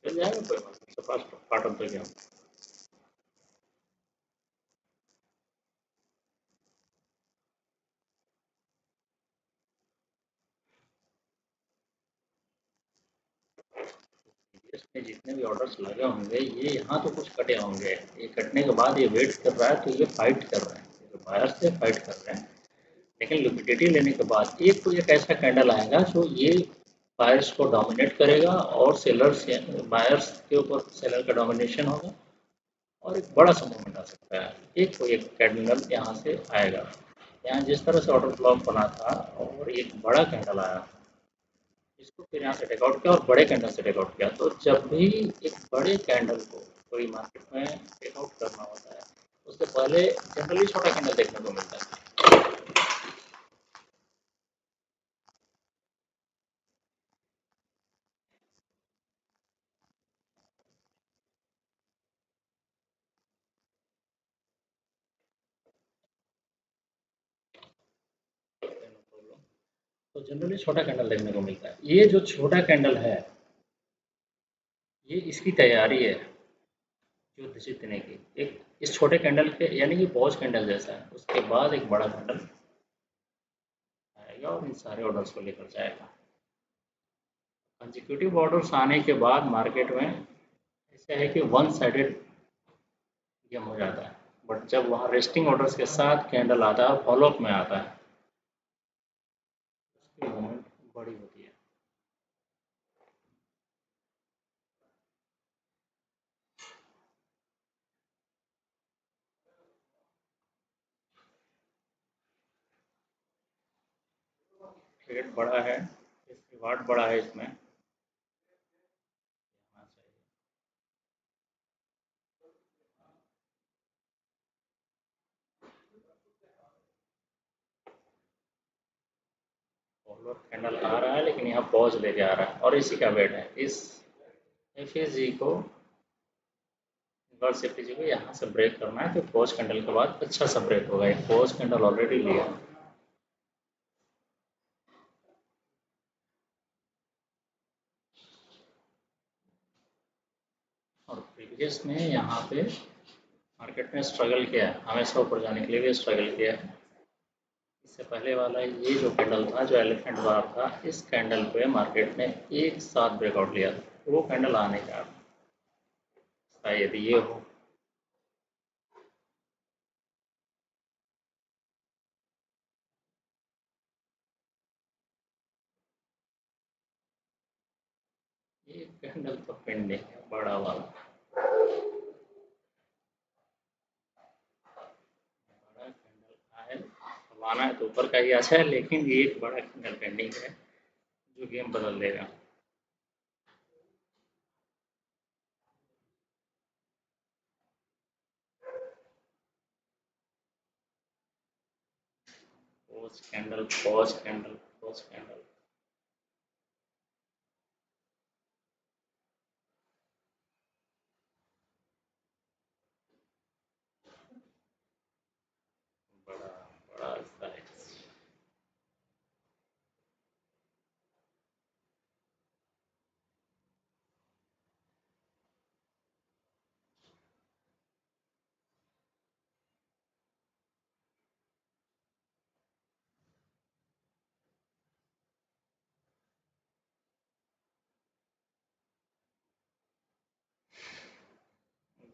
चल जाएगा कोई बात नहीं, first part of the game. इसमें जितने भी ऑर्डर्स लगे होंगे ये यहाँ तो कुछ कटे होंगे, ये कटने के बाद ये वेट कर रहा है, तो ये फाइट कर रहे हैं, ये बायर्स से फाइट कर रहे हैं। लेकिन लिक्विडिटी लेने के बाद एक तो एक ऐसा कैंडल आएगा जो ये बायर्स को डोमिनेट करेगा और सेलर्स बायर्स के ऊपर सेलर का डोमिनेशन होगा और एक बड़ा सा मूवमेंट आ सकता है। एक कोई एक कैंडल यहाँ से आएगा, यहाँ जिस तरह से ऑर्डर ब्लॉक बना था और एक बड़ा कैंडल आया, इसको फिर यहाँ से टेकआउट किया और बड़े कैंडल से टेकआउट किया। तो जब भी एक बड़े कैंडल को कोई मार्केट में टेकआउट करना होता है, उससे पहले जनरली छोटा कैंडल देखने को मिलता है। तो जनरली छोटा कैंडल देखने को मिलता है। ये जो छोटा कैंडल है ये इसकी तैयारी है युद्ध जीतने की। एक इस छोटे कैंडल के यानी कि पॉज कैंडल जैसा है, उसके बाद एक बड़ा कैंडल आएगा और इन सारे ऑर्डर्स को लेकर जाएगा। कंजिक्यूटिव ऑर्डर्स आने के बाद मार्केट में ऐसा है कि वन साइडेड गेम हो जाता है। बट जब वहाँ रेस्टिंग ऑर्डर्स के साथ कैंडल आता है और फॉलोअप में आता है, उसकी मूवमेंट बड़ी होती है। ट्रेड बड़ा है, रिवार्ड बड़ा है इसमें। फॉलोअप कैंडल आ रहा है लेकिन यहाँ पॉज लेके आ रहा है और इसी का वेट है। इस एफ जी को इन्वर्स एफ जी को यहाँ से ब्रेक करना है, तो फोर्स कैंडल के बाद अच्छा सा ब्रेक होगा। एक फोर्स कैंडल ऑलरेडी लिया है। और प्रीवियस में यहाँ पे मार्केट ने स्ट्रगल किया है, हमेशा ऊपर जाने के लिए भी स्ट्रगल किया है। इससे पहले वाला ये जो कैंडल था, जो एलिफेंट बार था, इस कैंडल पे मार्केट ने एक साथ ब्रेकआउट लिया था। वो कैंडल आने का शायद ये हो। ये कैंडल तो पेंडिंग है, बड़ा वाला। बड़ा कैंडल आए, अब आना है तो ऊपर का ही अच्छा है, लेकिन ये एक बड़ा कैंडल पेंडिंग है जो गेम बदल देगा। Post candle, post candle, post candle. बड़ा बड़ा साइज।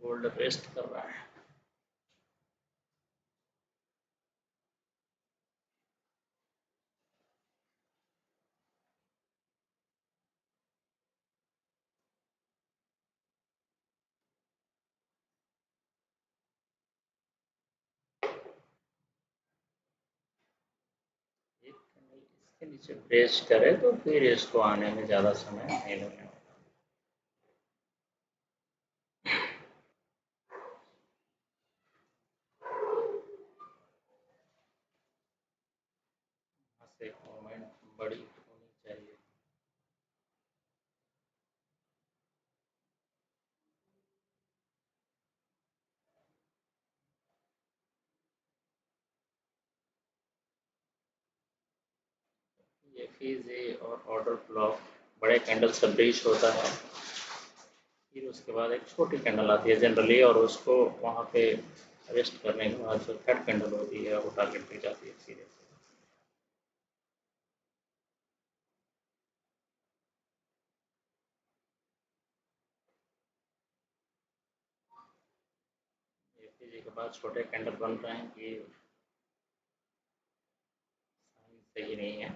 गोल्ड रेस्ट कर रहा है। एक कैंडल इसके नीचे ब्रेस्ट करे तो फिर इसको आने में ज़्यादा समय नहीं लगेगा। यहाँ से मूवमेंट बड़ी होनी चाहिए। ये फीजे और ऑर्डर ब्लॉक बड़े कैंडल से ब्रीच होता है, फिर उसके बाद एक छोटी कैंडल आती है जनरली, और उसको वहाँ पे रेस्ट करने के बाद जो थर्ड कैंडल होती है वो टारगेट पे जाती है सीधे से। ये फीजे के बाद छोटे कैंडल बन रहे हैं कि सही नहीं है।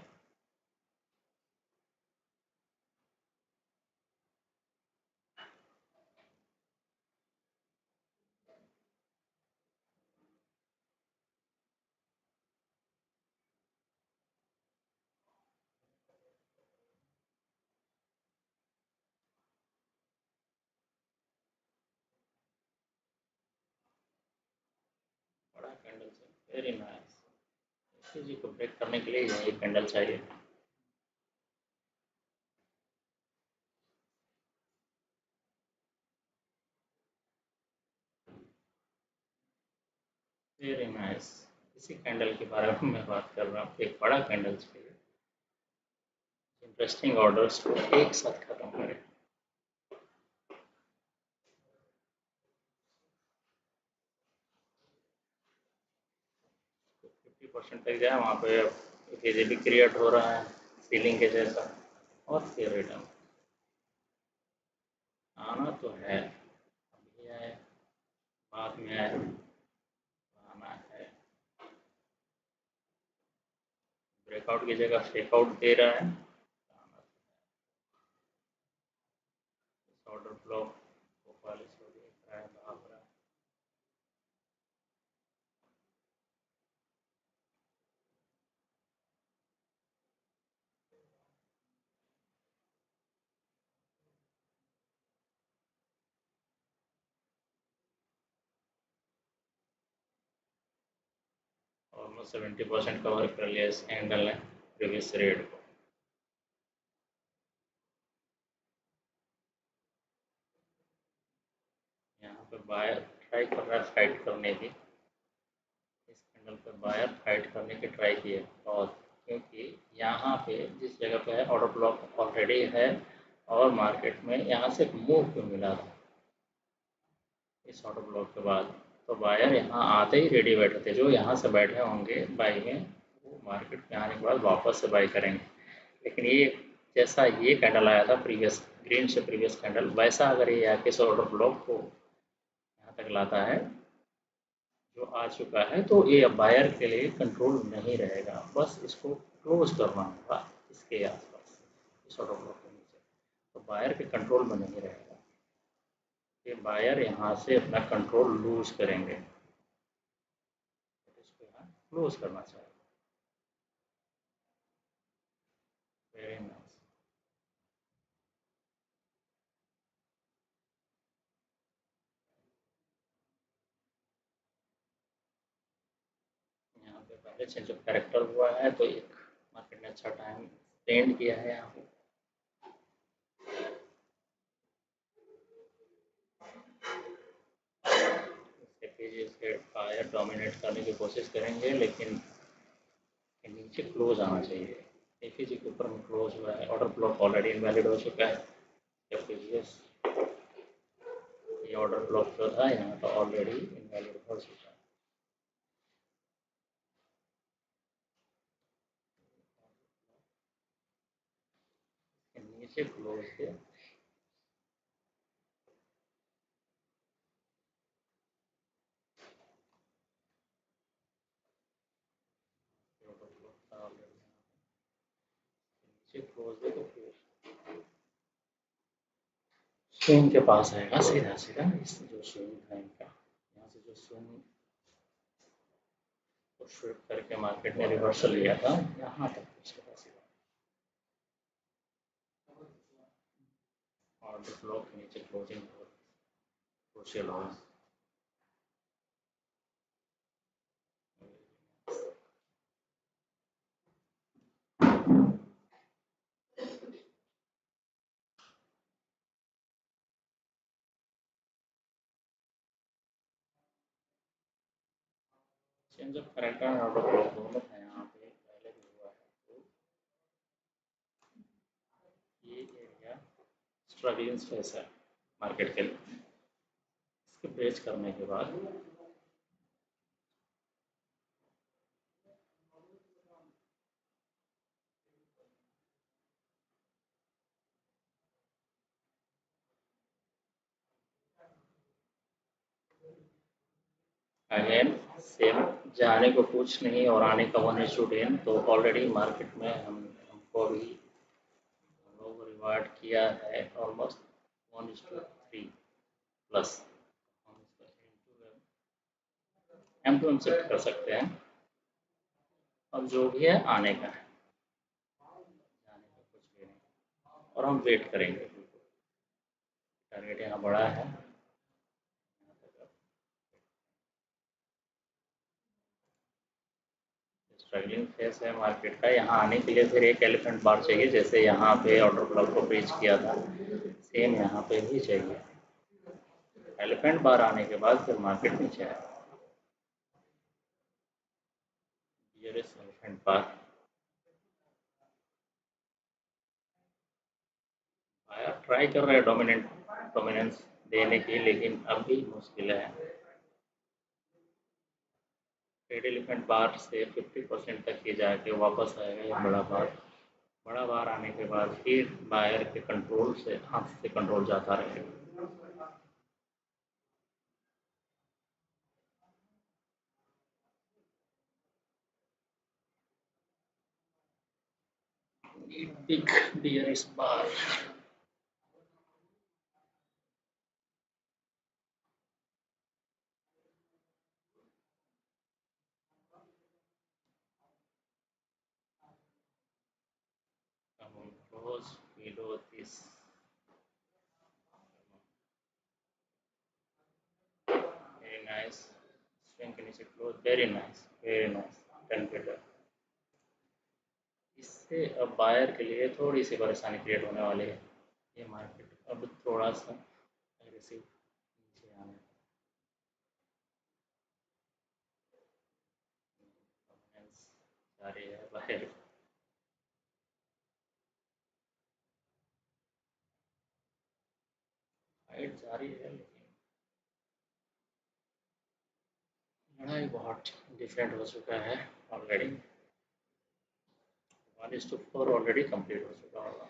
बड़ा कैंडल से वेरी नाइस। फीजे को ब्रेक करने के लिए ये कैंडल चाहिए। 'Very nice'. इसी कैंडल के बारे में मैं बात कर रहा हूँ। एक बड़ा कैंडल चाहिए, इंटरेस्टिंग ऑर्डर्स को एक साथ खत्म करें। 50% तक जाए, वहाँ पे तेजी भी क्रिएट हो रहा है सीलिंग के जैसा, और फिर रिटर्न आना तो है। अभी आए, बाद में आए, आना है। ब्रेकआउट की जगह फेकआउट दे रहा है। ऑर्डर ब्लॉक को पॉलिश हो देख रहा है, भाग रहा है। ऑलमोस्ट 70% कवर कर लिया इस कैंडल ने प्रीवियस रेट को। पे बायर ट्राई कर रहा है फाइट करने की, इस कैंडल पे बायर फाइट करने की ट्राई किए और क्योंकि यहाँ पे जिस जगह पे है ऑर्डर ब्लॉक ऑलरेडी है और मार्केट में यहाँ से मूव क्यों मिला था इस ऑर्डर ब्लॉक के बाद, तो बायर यहाँ आते ही रेडी बैठे थे, जो यहाँ से बैठे होंगे बाई में वो मार्केट में आने के बाद वापस से बाई करेंगे। लेकिन ये जैसा ये कैंडल आया था प्रीवियस ग्रीन से प्रीवियस कैंडल, वैसा अगर ये आके इस ऑर्डर ब्लॉक को यहाँ तक लाता है जो आ चुका है, तो ये अब बायर के लिए कंट्रोल नहीं रहेगा, बस इसको क्लोज करना होगा इसके आसपास इस ऑर्डर ब्लॉक के नीचे, तो बायर के कंट्रोल में नहीं रहेगा, ये बायर यहाँ से अपना कंट्रोल लूज करेंगे, तो इसको यहाँ क्लोज करना चाहिए। Very nice. यहाँ पे पहले चेंज ऑफ कैरेक्टर हुआ है तो एक मार्केट ने अच्छा टाइम स्पेंड किया है यहाँ पे, इसके तेजी से बायर डोमिनेट करने की कोशिश करेंगे, लेकिन नीचे क्लोज आना चाहिए। एफीजी के ऊपर में क्लोज हुआ है, ऑर्डर ब्लॉक ऑलरेडी इनवैलिड हो चुका है। एफीजीएस ये ऑर्डर ब्लॉक जो था यहाँ का ऑलरेडी इनवैलिड हो चुका है। नीचे क्लोज है, नीचे क्लोज है तो फिर स्विंग के पास आएगा सीधा सीधा, इस जो स्विंग था इनका यहाँ से जो स्विंग को स्विप करके मार्केट ने रिवर्सल लिया था यहाँ तक पहुँचेगा सीधा, और ब्लॉक के नीचे क्लोजिंग क्रूशियल होगा। चेंज ऑफ कैरेक्टर और ऑर्डर ब्लॉक दोनों था यहाँ पे पहले भी हुआ है, तो ये एरिया स्ट्रगलिंग फेस है मार्केट के लिए, इसके ब्रेच करने के बाद अगेन सेम, जाने को कुछ नहीं और आने का 1:10, तो ऑलरेडी मार्केट में हमको अभी हम लोगों को रिवार्ड किया है ऑलमोस्ट 1:3 प्लस, हम इसको एम टू एम शिफ्ट कर सकते हैं। अब जो भी है आने का है, जाने का कुछ भी नहीं, और हम वेट करेंगे, टारगेट यहाँ बड़ा है, स्ट्रगलिंग फेस है मार्केट का, यहाँ आने के लिए फिर एक एलिफेंट बार चाहिए, जैसे यहाँ पे ऑर्डर ब्लॉक को ब्रीच किया था सेम यहाँ पे भी चाहिए, एलिफेंट बार आने के बाद फिर मार्केट नीचे आएगा। ये एलिफेंट बार आया, ट्राई कर रहे हैं डोमिनेंस देने की, लेकिन अब भी मुश्किल है। रेड एलिफेंट बार से 50% तक ही जाके वापस आएगा ये बड़ा बार आने के बाद फिर बायर के कंट्रोल से हाथ से कंट्रोल जाता रहेगा। Big bearish bar, come close below this, very nice, swing के नीचे close, very nice, 10 better। इससे अब बायर के लिए थोड़ी सी परेशानी क्रिएट होने वाली है, ये मार्केट अब थोड़ा सा एग्रेसिव नीचे आने, जा रही है बाहर, हाइट जा रही है, लेकिन लड़ाई बहुत डिफरेंट हो चुका है ऑलरेडी। 1:4 ऑलरेडी कंप्लीट हो चुका होगा।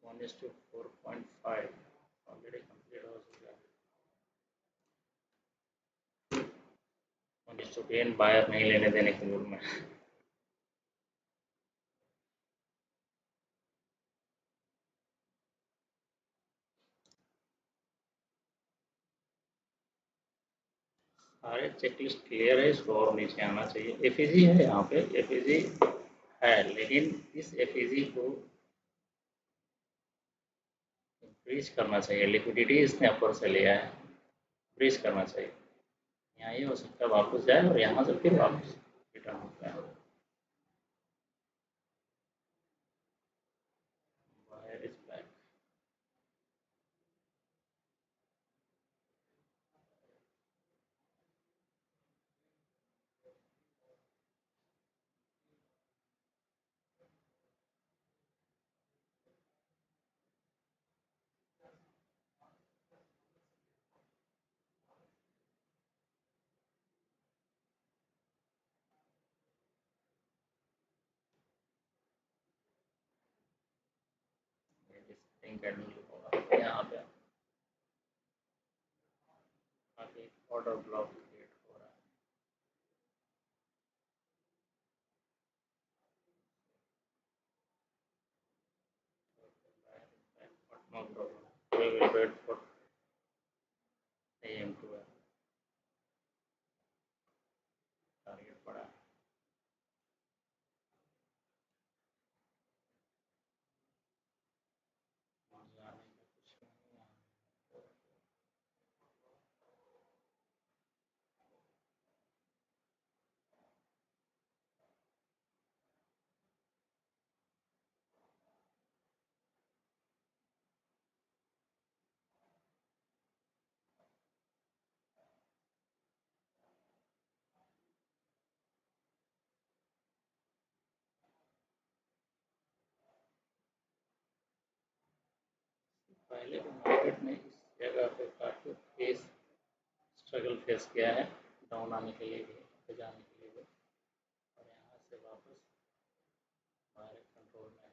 One is to 4.5 already complete हो चुका है। 1:10 बायर नहीं लेने देने के मूड में। सारे चेकलिस्ट क्लियर है, इसको और नीचे आना चाहिए। एफईजी है यहाँ पे, एफईजी है, लेकिन इस एफईजी को ब्रीच करना चाहिए। लिक्विडिटी इसने अपर से लिया है, ब्रीच करना चाहिए। यहाँ ये हो सकता है वापस जाए और यहाँ से फिर वापस रिटर्न होता है। Buyer is back. यहाँ पे आगे ऑर्डर ब्लॉक क्रिएट हो रहा है। No problem. We will wait for AM to target पड़ा। पहले भी मार्केट ने इस जगह पे काफी फेस स्ट्रगल फेस किया है, डाउन आने के लिए भी, ऊपर जाने के लिए भी, और यहाँ से वापस हमारे कंट्रोल में है।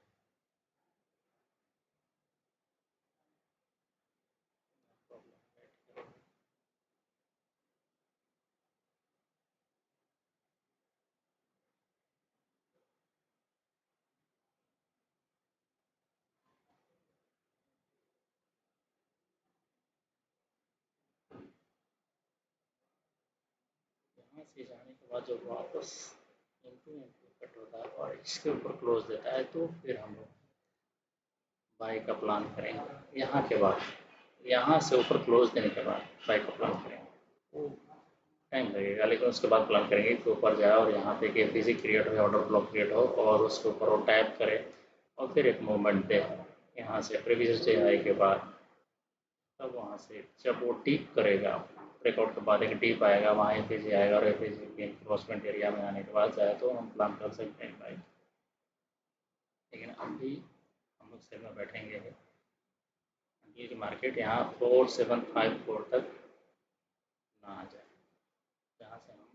यहाँ से जाने के बाद जब वापस इंटू कट होता है और इसके ऊपर क्लोज देता है, तो फिर हम लोग बाई का प्लान करेंगे। यहाँ के बाद, यहाँ से ऊपर क्लोज देने के बाद बाई का प्लान करेंगे। वो टाइम लगेगा, लेकिन उसके बाद प्लान करेंगे कि ऊपर जाए और यहाँ पे एक एफईजी क्रिएट हो, ऑर्डर ब्लॉक क्रिएट हो, और उसके ऊपर वो टैप करे और फिर एक मूवमेंट दे यहाँ से प्रीवियस डे हाई के बाद। तब वहाँ से जब वो डीप करेगा, ब्रेकआउट के बाद एक डीप आएगा, वहाँ एफईजी आएगा और एफईजी के क्रॉसमेंट एरिया में आने के बाद जाए तो हम प्लान कर सकते हैं भाई। लेकिन अभी हम लोग सेल में बैठेंगे कि मार्केट यहाँ 4754 तक ना आ जाए, जहाँ से हम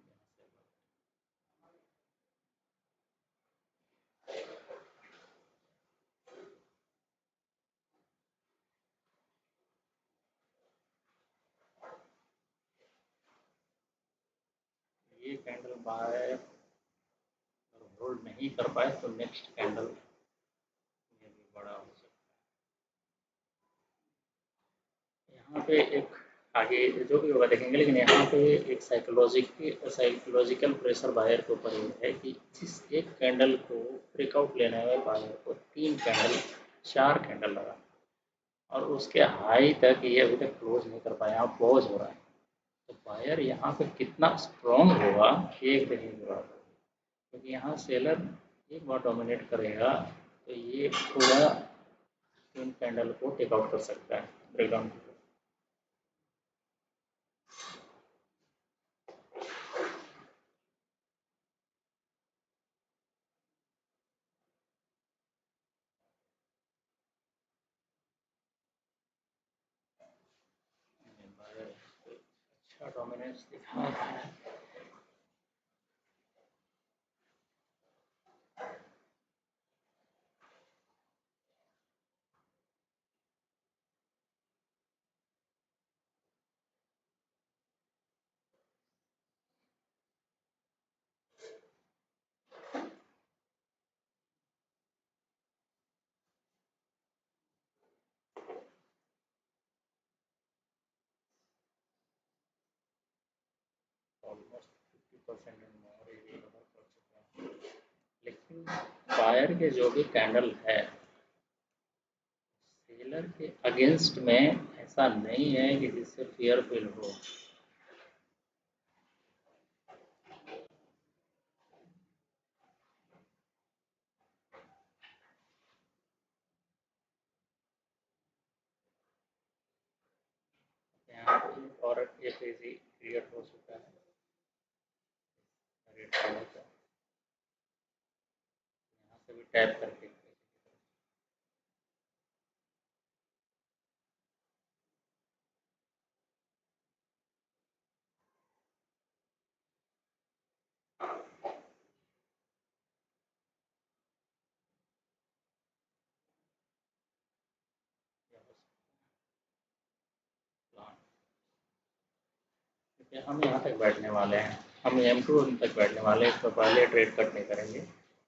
ये कैंडल बाय होल्ड नहीं कर पाए तो नेक्स्ट कैंडल में भी बड़ा हो सकता है। यहाँ पे एक आगे जो भी होगा देखेंगे, लेकिन यहाँ पे एक साइकोलॉजिकल प्रेशर बायर के ऊपर ये है कि जिस एक कैंडल को ब्रेकआउट लेने में बायर को 3 कैंडल 4 कैंडल लगा, और उसके हाई तक ये अभी तक क्लोज नहीं कर पाया, यहाँ पॉज हो रहा है। तो बायर यहाँ पे कितना स्ट्रॉन्ग होगा एक देखने की बात है, क्योंकि यहाँ सेलर एक बार डोमिनेट करेगा तो ये पूरा इन कैंडल को टेक आउट कर सकता है ब्रेकडाउन। अच्छा डोमिनेंस दिखा रहा है। ऑलमोस्ट 50% एंड मोर ये कवर कर चुका है, लेकिन बायर के जो भी कैंडल है सेलर के अगेंस्ट में ऐसा नहीं है कि जिससे फियर फील हो। यहाँ पे और एक इजी क्रिएट हो चुका है रेड कलर का, यहाँ से भी टैप करके प्लान। ठीक है, हम यहाँ तक बैठने वाले हैं, हम M2M तक बैठने वाले हैं, इसको पहले ट्रेड कट नहीं करेंगे।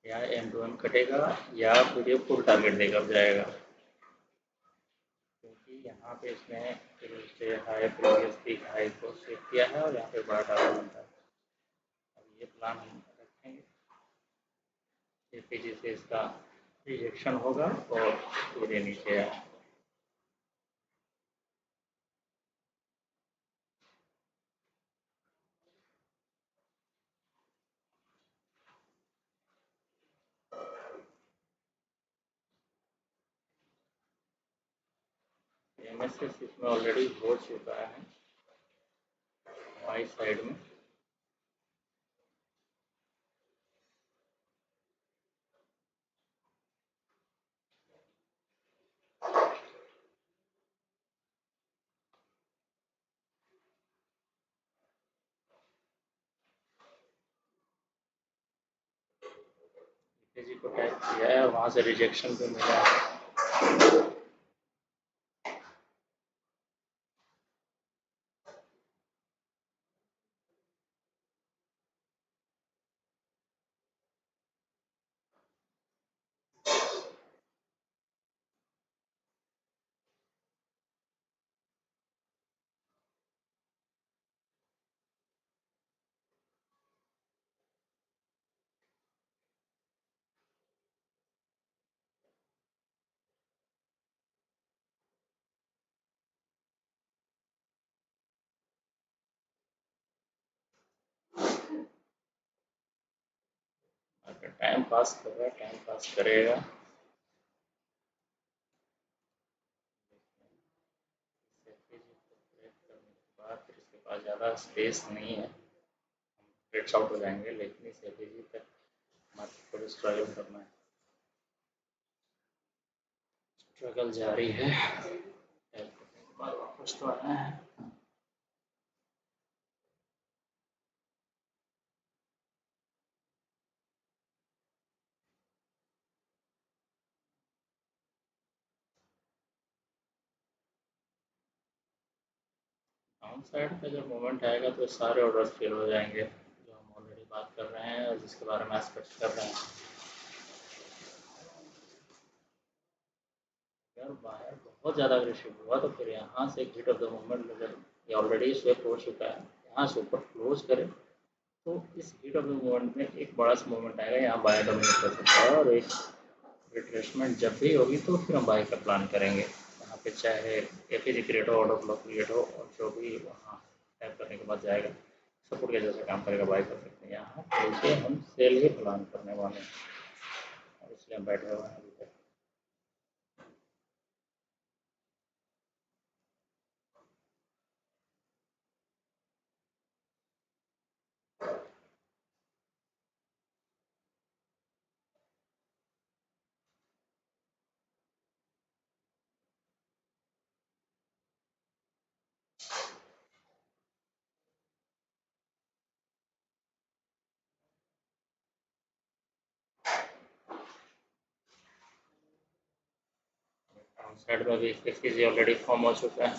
या M2M कटेगा या फिर ये फुल टारगेट देकर जाएगा, क्योंकि यहाँ पे इसने हाई प्रीवियस पीक हाई को सेट किया है और यहाँ पे बड़ा टारगेट बनता है। अब ये प्लान हम रखेंगे, तेजी से इसका रिजेक्शन होगा और पूरे नीचे आए। MSS इसमें ऑलरेडी हो चुका है वाई साइड में। तेजी को टैप किया है, वहाँ से रिजेक्शन भी मिला है। अगर टाइम पास कर रहा है, टाइम पास करेगा। बाद फिर इसके पास ज़्यादा स्पेस नहीं है, हम आउट हो जाएंगे, लेकिन इस एलपीजी तक मार्केट को स्ट्रगल करना है। स्ट्रगल जारी है, वापस तो आना है। डाउन साइड का जब मोमेंट आएगा तो सारे ऑर्डर्स फेल हो जाएंगे जो हम ऑलरेडी बात कर रहे हैं और जिसके बारे में एक्सपेक्ट कर रहे हैं। अगर बाहर बहुत ज़्यादा अग्रेसिव हुआ तो फिर यहाँ से हिट ऑफ द मोमेंट अगर ये ऑलरेडी स्वेप हो चुका है, यहाँ से ऊपर क्लोज करे तो इस हिट ऑफ द मोमेंट में एक बड़ा सा मोमेंट आएगा, यहाँ बाय डोमिनेट कर सकता है और एक रिट्रेसमेंट जब भी होगी तो फिर हम बाय का प्लान करेंगे। यहाँ आपके चाहे एपीजी क्रिएट हो, ऑर्डर फ्लो क्रिएट हो, और जो भी वहाँ टाइप करने के बाद जाएगा सपोर्ट के जैसे काम करेगा, बाय कर सकते हैं। यहाँ नीचे हम सेल ही प्लान करने वाले हैं, और इसलिए हम बैठे हुए हैं अभी तक। साइड में भी एफईजी ऑलरेडी फॉर्म हो चुका है।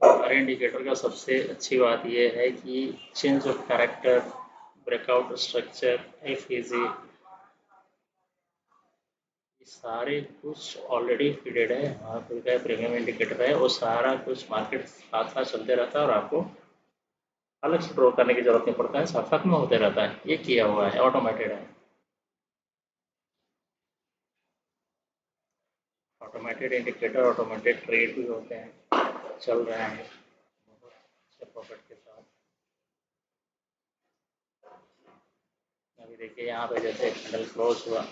हमारे इंडिकेटर का सबसे अच्छी बात यह है कि change of character, breakout structure, FEG, सारे कुछ ऑलरेडी फीडेड है। वहाँ पे प्रीमियम इंडिकेटर है, वो सारा कुछ मार्केट साथ साथ चलते रहता है और आपको अलग से ड्रॉ करने की जरूरत नहीं पड़ता है, साथ साथ में होते रहता है। ये किया हुआ है, ऑटोमेटेड है। ऑटोमेटेड इंडिकेटर, ऑटोमेटेड ट्रेड भी होते हैं, चल रहे हैं बहुत अच्छे प्रॉफिट के साथ। अभी देखिए यहाँ पे जैसे कैंडल क्लोज हुआ,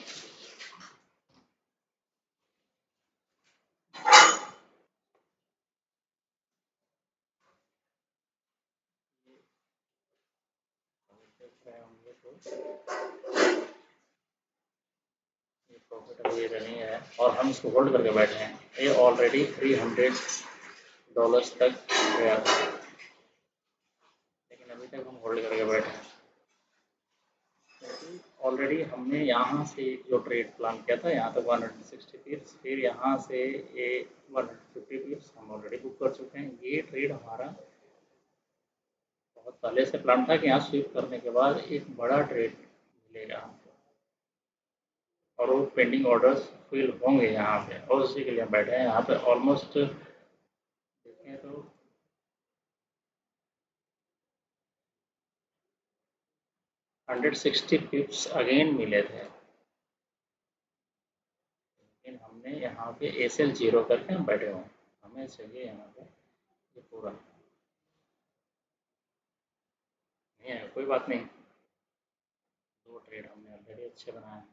ये प्रॉफिट अभी रनिंग है और हम इसको होल्ड करके बैठे हैं। ये ऑलरेडी $300 तक गया था, लेकिन अभी तक हम होल्ड करके बैठे हैं। ऑलरेडी हमने यहाँ से जो ट्रेड प्लान किया था, यहाँ तक 160 पिप्स, फिर यहाँ से ये 150 पिप्स हम ऑलरेडी बुक कर चुके हैं। ये ट्रेड हमारा बहुत पहले से प्लान था कि यहाँ स्वीप करने के बाद एक बड़ा ट्रेड मिलेगा हमको, और वो पेंडिंग ऑर्डर्स फिल होंगे यहाँ पे, और उसी के लिए हम बैठे हैं यहाँ पे। ऑलमोस्ट देखें तो 160 पिप्स अगेन मिले थे, लेकिन हमने यहाँ पे एसएल जीरो करके हम बैठे हुए हैं। हमें चाहिए यहाँ पे ये पूरा, नहीं है कोई बात नहीं। दो ट्रेड हमने ऑलरेडी अच्छे बनाए हैं,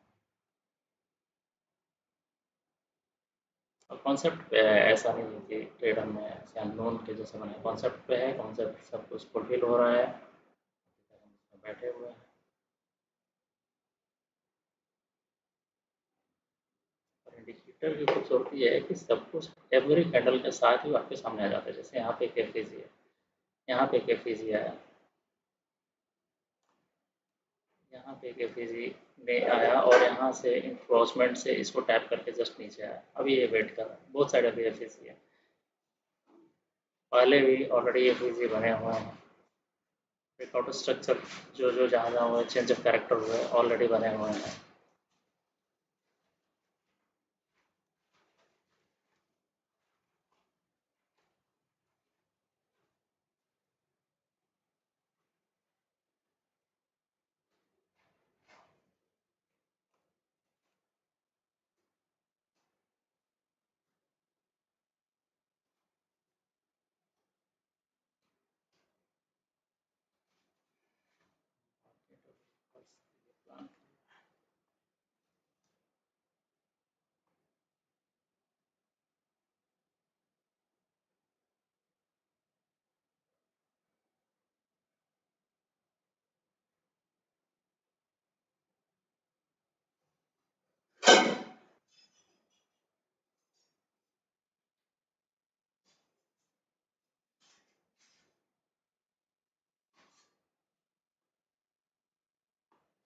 और कॉन्सेप्ट पे है, ऐसा नहीं है कि ट्रेड हमने ऐसे अननोन के जैसे बनाए। कॉन्सेप्ट पे है, कॉन्सेप्ट सब कुछ फुलफिल हो रहा है, हम इसमें बैठे हुए हैं। और इंडिकेटर की खूबसूरती ये है कि सब कुछ एवरी कैंडल के साथ ही आपके सामने आ जाता है। जैसे यहाँ पे एक एफईजी है, यहाँ पे एक एफईजी आया, यहाँ पे एक एफईजी ने आया, और यहाँ से इन्क्रोचमेंट से इसको टैप करके जस्ट नीचे आया। अभी ये वेट कर रहा है, बहुत साइड अभी एफईजी है, पहले भी ऑलरेडी एफईजी बने हुए हैं। ब्रेकआउट स्ट्रक्चर जो जो जहाँ जहाँ हुए, चेंज ऑफ कैरेक्टर हुए, ऑलरेडी बने हुए हैं।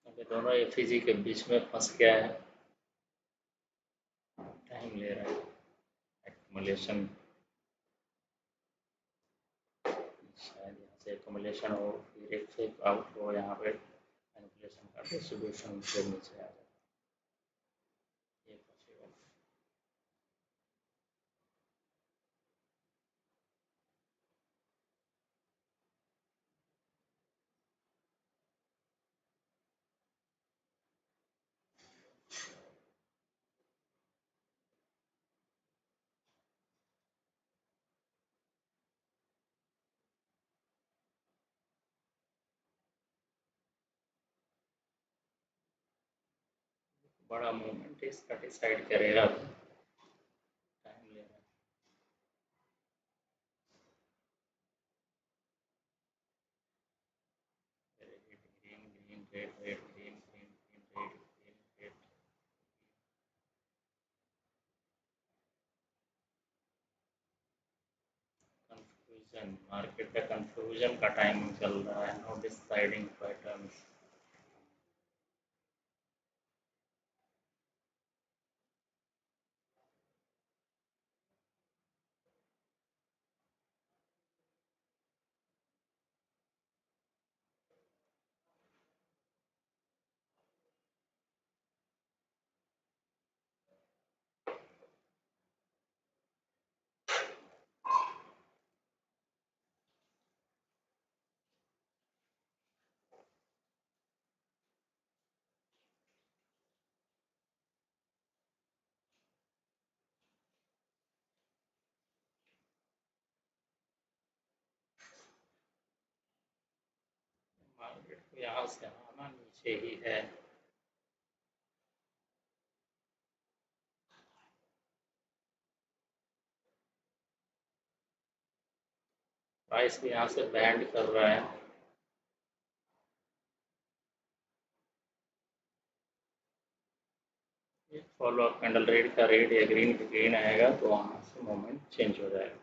अभी दोनों एफईजी के बीच में फंस गया है, टाइम ले रहा है एक्युमुलेशन। शायद यहाँ से एक्युमुलेशन हो, फिर एक फेक आउट हो, यहाँ पे मैनिपुलेशन का डिस्ट्रीब्यूशन फिर नीचे आ जाए, ये पॉसिबल। बड़ा मूवमेंट इसका डिसाइड करेगा, टाइम ले रहा है। Green green red red green green green red green red. Confusion, market का कंफ्यूजन का टाइमिंग चल रहा है, नो डिसाइडिंग पैटर्न्स। मार्केट को यहाँ से आना नीचे ही है। प्राइस भी यहाँ से बैंड कर रहा है। फॉलो अप कैंडल रेड का रेड या ग्रीन का ग्रीन आएगा तो वहाँ से मोमेंट चेंज हो जाएगा।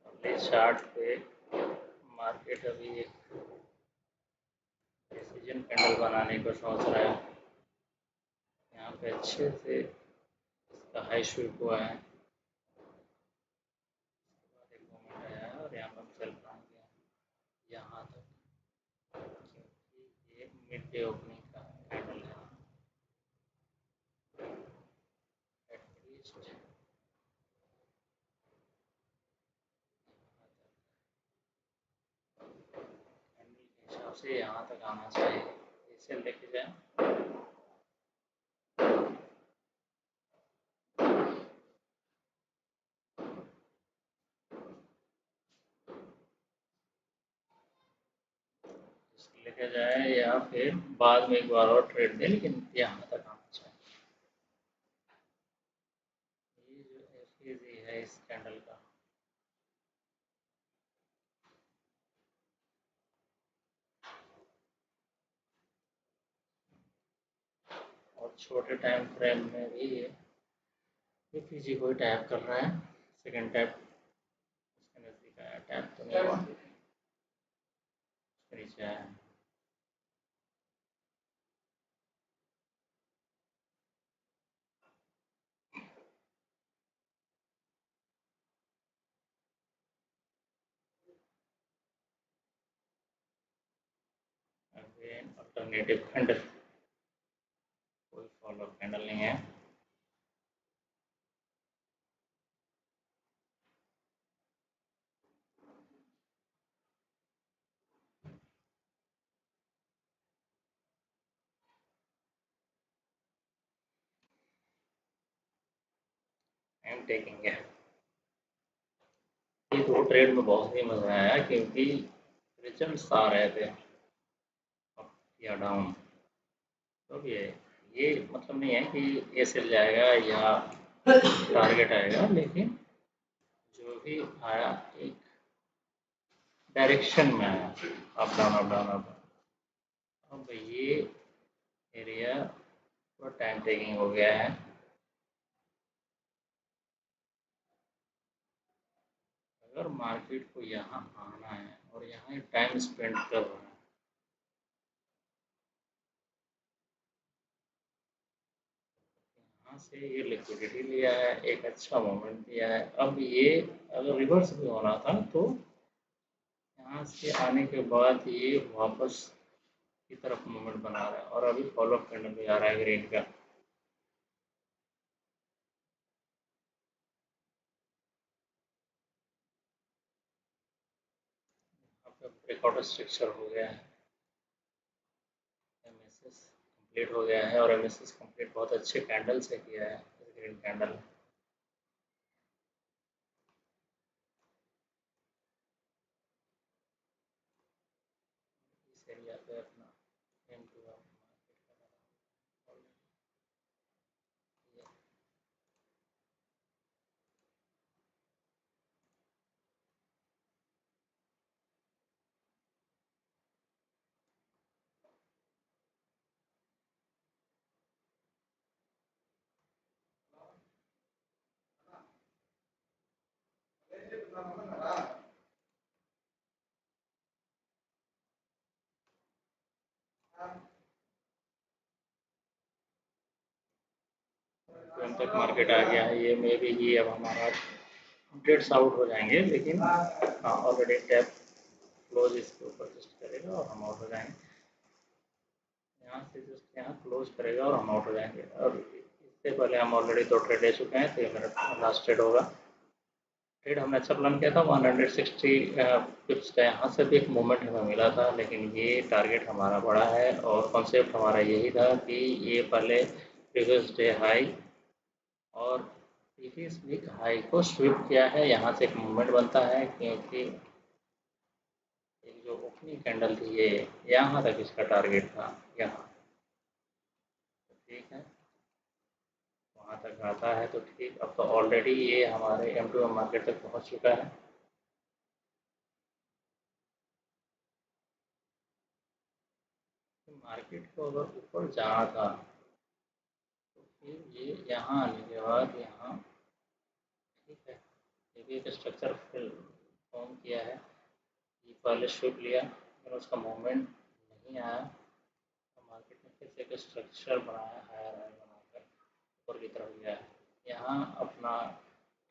अगले चार्ट पे मार्केट अभी एक डिसीजन कैंडल बनाने को सोच रहा है। यहाँ पे अच्छे से इसका हाई शूट हुआ है, एक मोमेंट आया है और यहाँ पर चल पाएंगे यहाँ तक, क्योंकि ये मिड डे ओपनिंग का कैंडल है। एटलीस्ट कैंडल के हिसाब से यहाँ तक आना चाहिए, इसे लेके जाए। लेके जाए या फिर बाद में एक बार और ट्रेड दे, लेकिन यहाँ तक आना चाहिए। ये जो एफईजी है इस कैंडल का, और छोटे टाइम फ्रेम में भी एफईजी को टैप कर रहा है। सेकंड टैप उसके नजदीक आया, टैप तो नहीं हुआ, उसके नीचे आया। अगेन अल्टरनेटिव कैंडल, कोई फॉलो कैंडल नहीं है। टाइम टेकिंग है। ये दो ट्रेड में बहुत ही मजा आया क्योंकि रिजल्ट्स आ रहे थे अप या डाउन। तो ये मतलब नहीं है कि ये सिल जाएगा या टारगेट आएगा, लेकिन जो भी आया एक डायरेक्शन में आया, up down up down up down. अब ये एरिया थोड़ा टाइम टेकिंग हो गया है। अगर मार्केट को यहाँ आना है और यहाँ टाइम स्पेंड कर रहा है, यहाँ से ये लिक्विडिटी लिया है, एक अच्छा मोमेंट दिया है। अब ये अगर रिवर्स भी होना था तो यहाँ से आने के बाद ये वापस की तरफ मूवमेंट बना रहा है और अभी फॉलो अप कैंडल भी आ रहा है ग्रीन का। ब्रेकआउट स्ट्रक्चर हो गया है, एमएसएस कंप्लीट हो गया है और एमएसएस कंप्लीट बहुत अच्छे कैंडल से किया है, ग्रीन कैंडल। इस एरिया पे अपना M2 मार्केट का M तक मार्केट आ गया है। ये मे बी ये अब हमारा डेट्स आउट हो जाएंगे, लेकिन हाँ ऑलरेडी टैप क्लोज इसके ऊपर जस्ट करेगा और हम आउट हो जाएंगे। यहाँ से जस्ट यहाँ क्लोज करेगा और हम आउट हो जाएंगे। और इससे पहले हम ऑलरेडी 2 ट्रेड ले चुके हैं, तो ये मेरा लास्ट ट्रेड होगा। ट्रेड हमने अच्छा प्लान किया था, 160 पिप्स का यहाँ से भी एक मूवमेंट हमें मिला था, लेकिन ये टारगेट हमारा बड़ा है और कॉन्सेप्ट हमारा यही था कि ये पहले प्रीवियस डे हाई और प्रीवियस वीक हाई को स्वीप किया है, यहाँ से एक मूवमेंट बनता है, क्योंकि एक जो ओपनिंग कैंडल थी ये यहाँ तक इसका टारगेट था, यहाँ ठीक है, वहाँ तक आता है तो ठीक। अब तो ऑलरेडी ये हमारे M2M मार्केट तक पहुँच चुका है। मार्केट को अगर ऊपर जाना था तो फिर ये यहाँ आने के बाद यहाँ ठीक है, ये भी एक स्ट्रक्चर फॉर्म किया है। ये पहले स्विप लिया, फिर उसका मूवमेंट नहीं आया तो मार्केट ने फिर से एक स्ट्रक्चर बनाया, हायर हाई बनाकर ऊपर की तरफ गया है। यहाँ अपना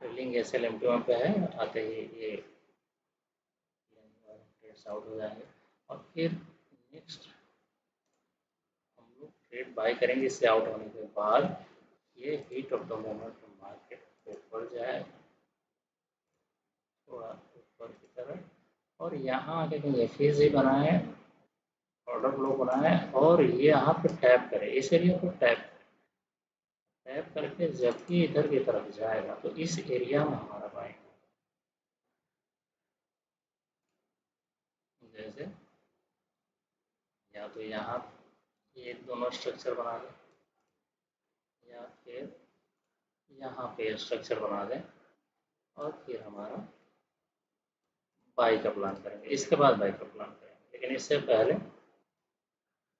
ट्रेलिंग एस एल M2M पे है, आते ही ये ट्रेड्स आउट हो जाएंगे और फिर नेक्स्ट हम लोग ट्रेड बाय करेंगे इससे आउट होने के बाद। ये heat of the moment market ऊपर जाए थोड़ा ऊपर की तरफ और यहाँ आके कहीं एफ ही बनाए, ऑर्डर फ्लो बनाए और ये यहाँ पे टैप करे, इस एरिया को टैप टैप करके जब भी इधर की तरफ जाएगा तो इस एरिया में हमारा बाइंग, जैसे या तो यहाँ ये दोनों स्ट्रक्चर बना दें या फिर यहाँ पे स्ट्रक्चर बना दें और फिर हमारा बाई का प्लान करेंगे, इसके बाद बाई का प्लान करेंगे, लेकिन इससे पहले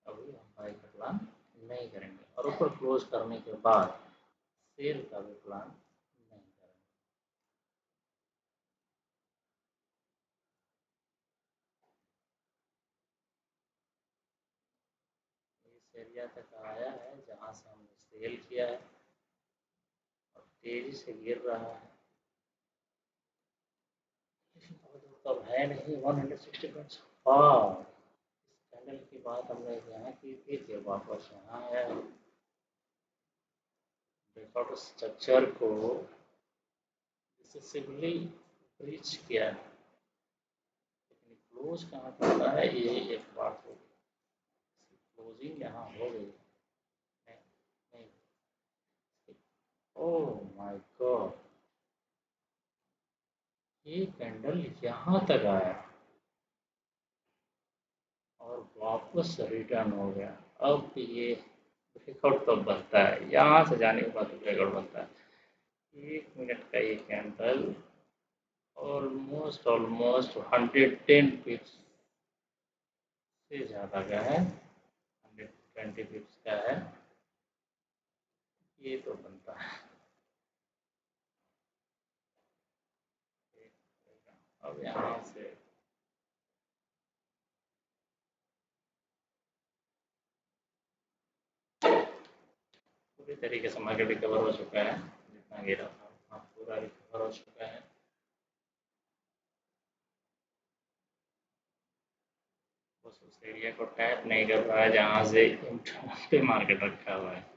अभी हम बाई का प्लान नहीं करेंगे और ऊपर क्लोज करने के बाद सेल का भी प्लान नहीं करेंगे। इस एरिया तक आया है जहाँ से हमने सेल किया है और तेजी से गिर रहा है, तब है नहीं 160 पॉइंट्स। हाँ, कैंडल की बात हमने यहाँ की थी, फिर वापस यहाँ आया है। ब्रेकआउट स्ट्रक्चर को डिसेसिवली ब्रीच किया है, लेकिन क्लोज कहाँ करता है ये एक बात होगी। क्लोजिंग यहाँ हो गई नहीं, ओह माय गॉड, ये कैंडल यहाँ तक आया और वापस रिटर्न हो गया। अब ये ब्रेकआउट कब बनता है, यहाँ से जाने के बाद ब्रेकआउट बनता है। 1 मिनट का ये कैंडल ऑलमोस्ट 110 पिप्स से ज़्यादा का है, 120 पिप्स का है, ये तो बनता है। अब यहाँ से पूरी तरीके से मार्केट रिकवर हो चुका है, जितना गिरा था उतना पूरा रिकवर हो चुका है। बस उस एरिया को टैप नहीं कर रहा है जहाँ से पे मार्केट रखा हुआ है।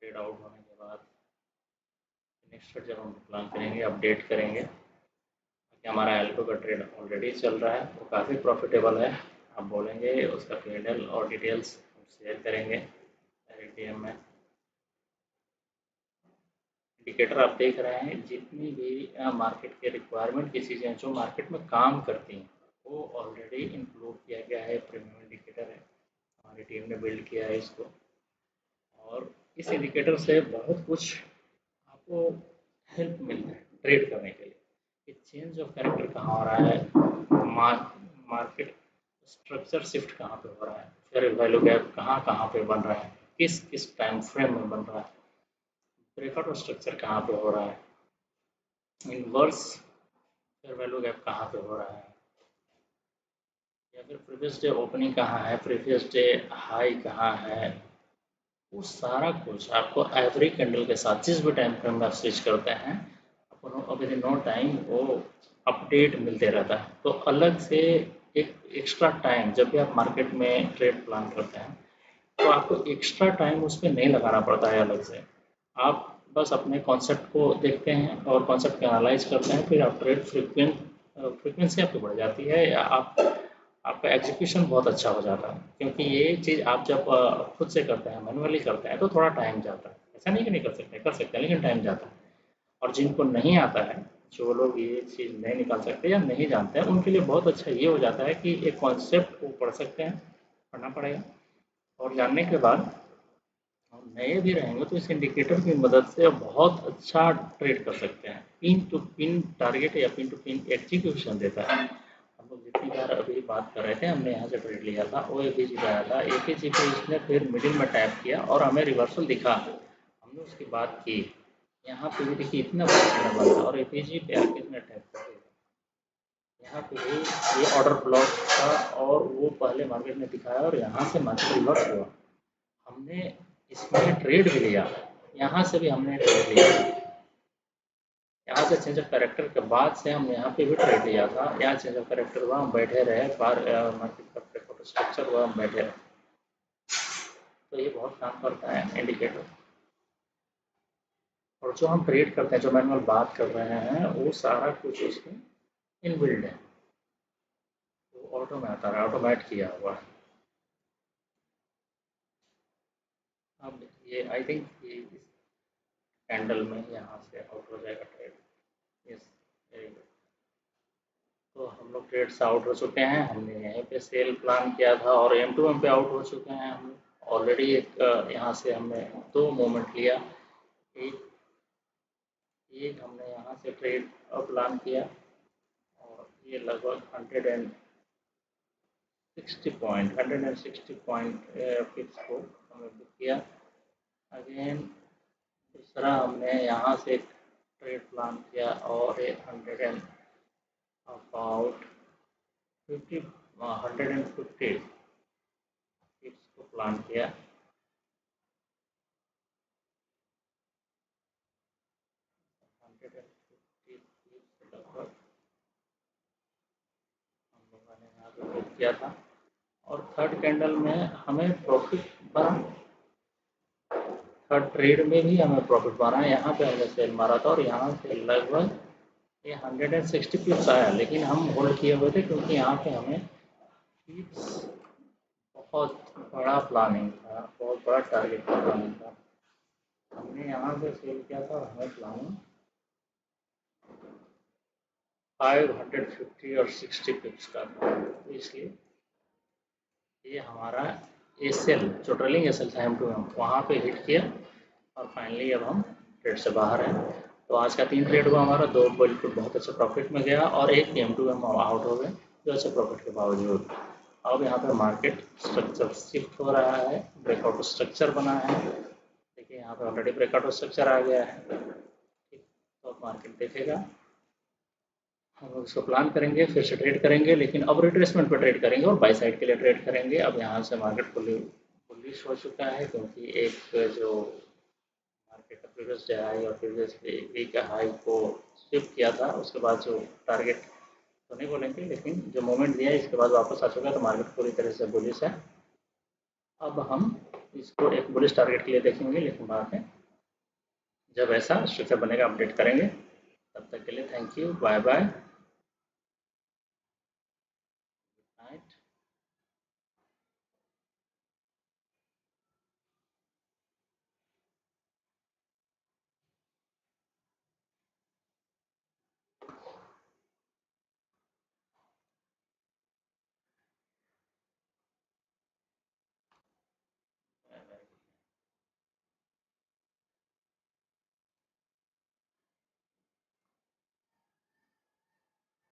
ट्रेड आउट होने के बाद नेक्स्ट ट्रेड जब हम प्लान करेंगे अपडेट करेंगे कि हमारा एल्को का ट्रेड ऑलरेडी चल रहा है, वो काफ़ी प्रॉफिटेबल है। आप बोलेंगे उसका P&L और डिटेल्स हम शेयर करेंगे डायरेक्ट DM में। इंडिकेटर आप देख रहे हैं, जितनी भी मार्केट के रिक्वायरमेंट की चीज़ें जो मार्केट में काम करती हैं वो ऑलरेडी इंक्लूड किया गया है। प्रीमियम इंडिकेटर है, हमारी टीम ने बिल्ड किया है इसको, और इस इंडिकेटर से बहुत कुछ आपको हेल्प मिलता है ट्रेड करने के लिए कि चेंज ऑफ कैरेक्टर कहाँ हो रहा है, मार्केट स्ट्रक्चर शिफ्ट कहाँ पे हो रहा है, फेयर वैल्यू गैप कहाँ कहाँ पे बन रहा है, किस किस टाइम फ्रेम में बन रहा है, ब्रेकआउट स्ट्रक्चर कहाँ पे हो रहा है, इनवर्स फेयर वैल्यू गैप कहाँ पे हो रहा है, या फिर प्रीवियस डे ओपनिंग कहाँ है, प्रीवियस डे हाई कहाँ है। वो सारा कुछ आपको एवरी कैंडल के साथ जिस भी टाइम फ्रेम में आप स्विच करते हैं आपको विद नो टाइम वो अपडेट मिलते रहता है। तो अलग से एक एक्स्ट्रा टाइम जब भी आप मार्केट में ट्रेड प्लान करते हैं तो आपको एक्स्ट्रा टाइम उस पर नहीं लगाना पड़ता है अलग से। आप बस अपने कॉन्सेप्ट को देखते हैं और कॉन्सेप्ट को एनालाइज करते हैं, फिर आप ट्रेड फ्रिक्वेंसी आपकी बढ़ जाती है या आपका एग्जीक्यूशन बहुत अच्छा हो जाता है। क्योंकि ये चीज़ आप जब खुद से करते हैं, मैनुअली करते हैं, तो थोड़ा टाइम जाता है। ऐसा नहीं कि नहीं कर सकते हैं, लेकिन टाइम जाता है। और जिनको नहीं आता है, जो लोग ये चीज़ नहीं निकाल सकते या नहीं जानते हैं, उनके लिए बहुत अच्छा ये हो जाता है कि एक कॉन्सेप्ट को पढ़ सकते हैं, पढ़ना पड़ेगा, और जानने के बाद हम नए भी रहेंगे तो इस इंडिकेटर की मदद से बहुत अच्छा ट्रेड कर सकते हैं। पिन टू पिन टारगेट या पिन टू पिन एग्जीक्यूशन देता है। हम लोग जितनी बार अभी बात कर रहे थे, हमने यहाँ से ट्रेड लिया था, वो APG पे आया था, APG पे इसने फिर मिडिल में टैप किया और हमें रिवर्सल दिखा, हमने उसकी बात की। यहाँ पे भी देखिए इतना बड़ा बन था और APG पे आके इसने टैप कर दिया। यहाँ पे भी ये ऑर्डर ब्लॉक था और वो पहले मार्केट में दिखाया और यहाँ से मार्केट रिवर्स हुआ। हमने इसमें ट्रेड भी लिया, यहाँ से भी हमने ट्रेड लिया, यहाँ से चेंज ऑफ कैरेक्टर के बाद से हम यहाँ पे भी ट्रेड लिया था। यहाँ चेंज ऑफ कैरेक्टर हुआ, हम बैठे रहे, बार मार्केट का ब्रेकआउट स्ट्रक्चर हुआ, हम बैठे रहे। तो ये बहुत काम करता है इंडिकेटर। और जो हम ट्रेड करते हैं, जो मैनुअल बात कर रहे हैं, वो सारा कुछ उसमें इनबिल्ड है, वो ऑटो में आता है, ऑटोमेट किया हुआ है। अब ये आई थिंक ये इस कैंडल में यहाँ से आउट हो जाएगा ट्रेड। Yes, very good. तो हम लोग ट्रेड से आउट हो चुके हैं, हमने यहीं पे सेल प्लान किया था और M2M पे आउट हो चुके हैं हम ऑलरेडी। एक यहाँ से हमने 2 मोमेंट लिया, एक एक हमने यहाँ से ट्रेड प्लान किया और ये लगभग 160 पॉइंट फिक्स को हमने बुक किया। अगेन दूसरा हमने यहाँ से ट्रेड प्लान किया और 100 अबाउट 150 फिक्स को प्लान किया। 150 लगभग हम लोगों ने यहाँ पे बुक किया था और थर्ड कैंडल में हमें प्रॉफिट बना, थर्ड ट्रेड में भी हमें प्रॉफिट बना। यहाँ पे हमने सेल मारा था और यहाँ से लगभग ये 160 पिप्स आया, लेकिन हम होल्ड किए हुए थे क्योंकि यहाँ पे हमें पिप्स बहुत बड़ा प्लानिंग था, बहुत बड़ा टारगेट का प्लानिंग था। हमने यहाँ से सेल किया था और हमें प्लानिंग 550 और 60 पिप्स का था, तो इसलिए ये हमारा एसएल जो ट्रेलिंग एसएल था M2M वहाँ पे हिट किया और फाइनली अब हम ट्रेड से बाहर हैं। तो आज का 3 ट्रेड हुआ हमारा, 2 बिल्कुल बहुत अच्छे प्रॉफिट में गया और एक M2M आउट हो गए जो अच्छे प्रॉफिट के बावजूद। अब यहाँ पे मार्केट स्ट्रक्चर शिफ्ट हो रहा है, ब्रेकआउट स्ट्रक्चर बना है। देखिए यहाँ पे ऑलरेडी ब्रेकआउट स्ट्रक्चर आ गया है, ठीक। तो मार्केट देखेगा, हम लोग इसको प्लान करेंगे, फिर से ट्रेड करेंगे, लेकिन अब रिट्रेसमेंट पर ट्रेड करेंगे और बाई साइड के लिए ट्रेड करेंगे। अब यहाँ से मार्केट बुलिश हो चुका है क्योंकि एक जो मार्केट का प्रीवियस डे हाई और प्रीवियस वीक हाई को शिफ्ट किया था, उसके बाद जो टारगेट तो नहीं बोलेंगे, लेकिन जो मोमेंट दिया है इसके बाद वापस आ चुका है, तो मार्केट पूरी तरह से बुलिश है। अब हम इसको एक बुलिश टारगेट के लिए देखेंगे, लेकिन बाद में जब ऐसा स्ट्रक्चर बनेगा अपडेट करेंगे। तब तक के लिए थैंक यू, बाय बाय।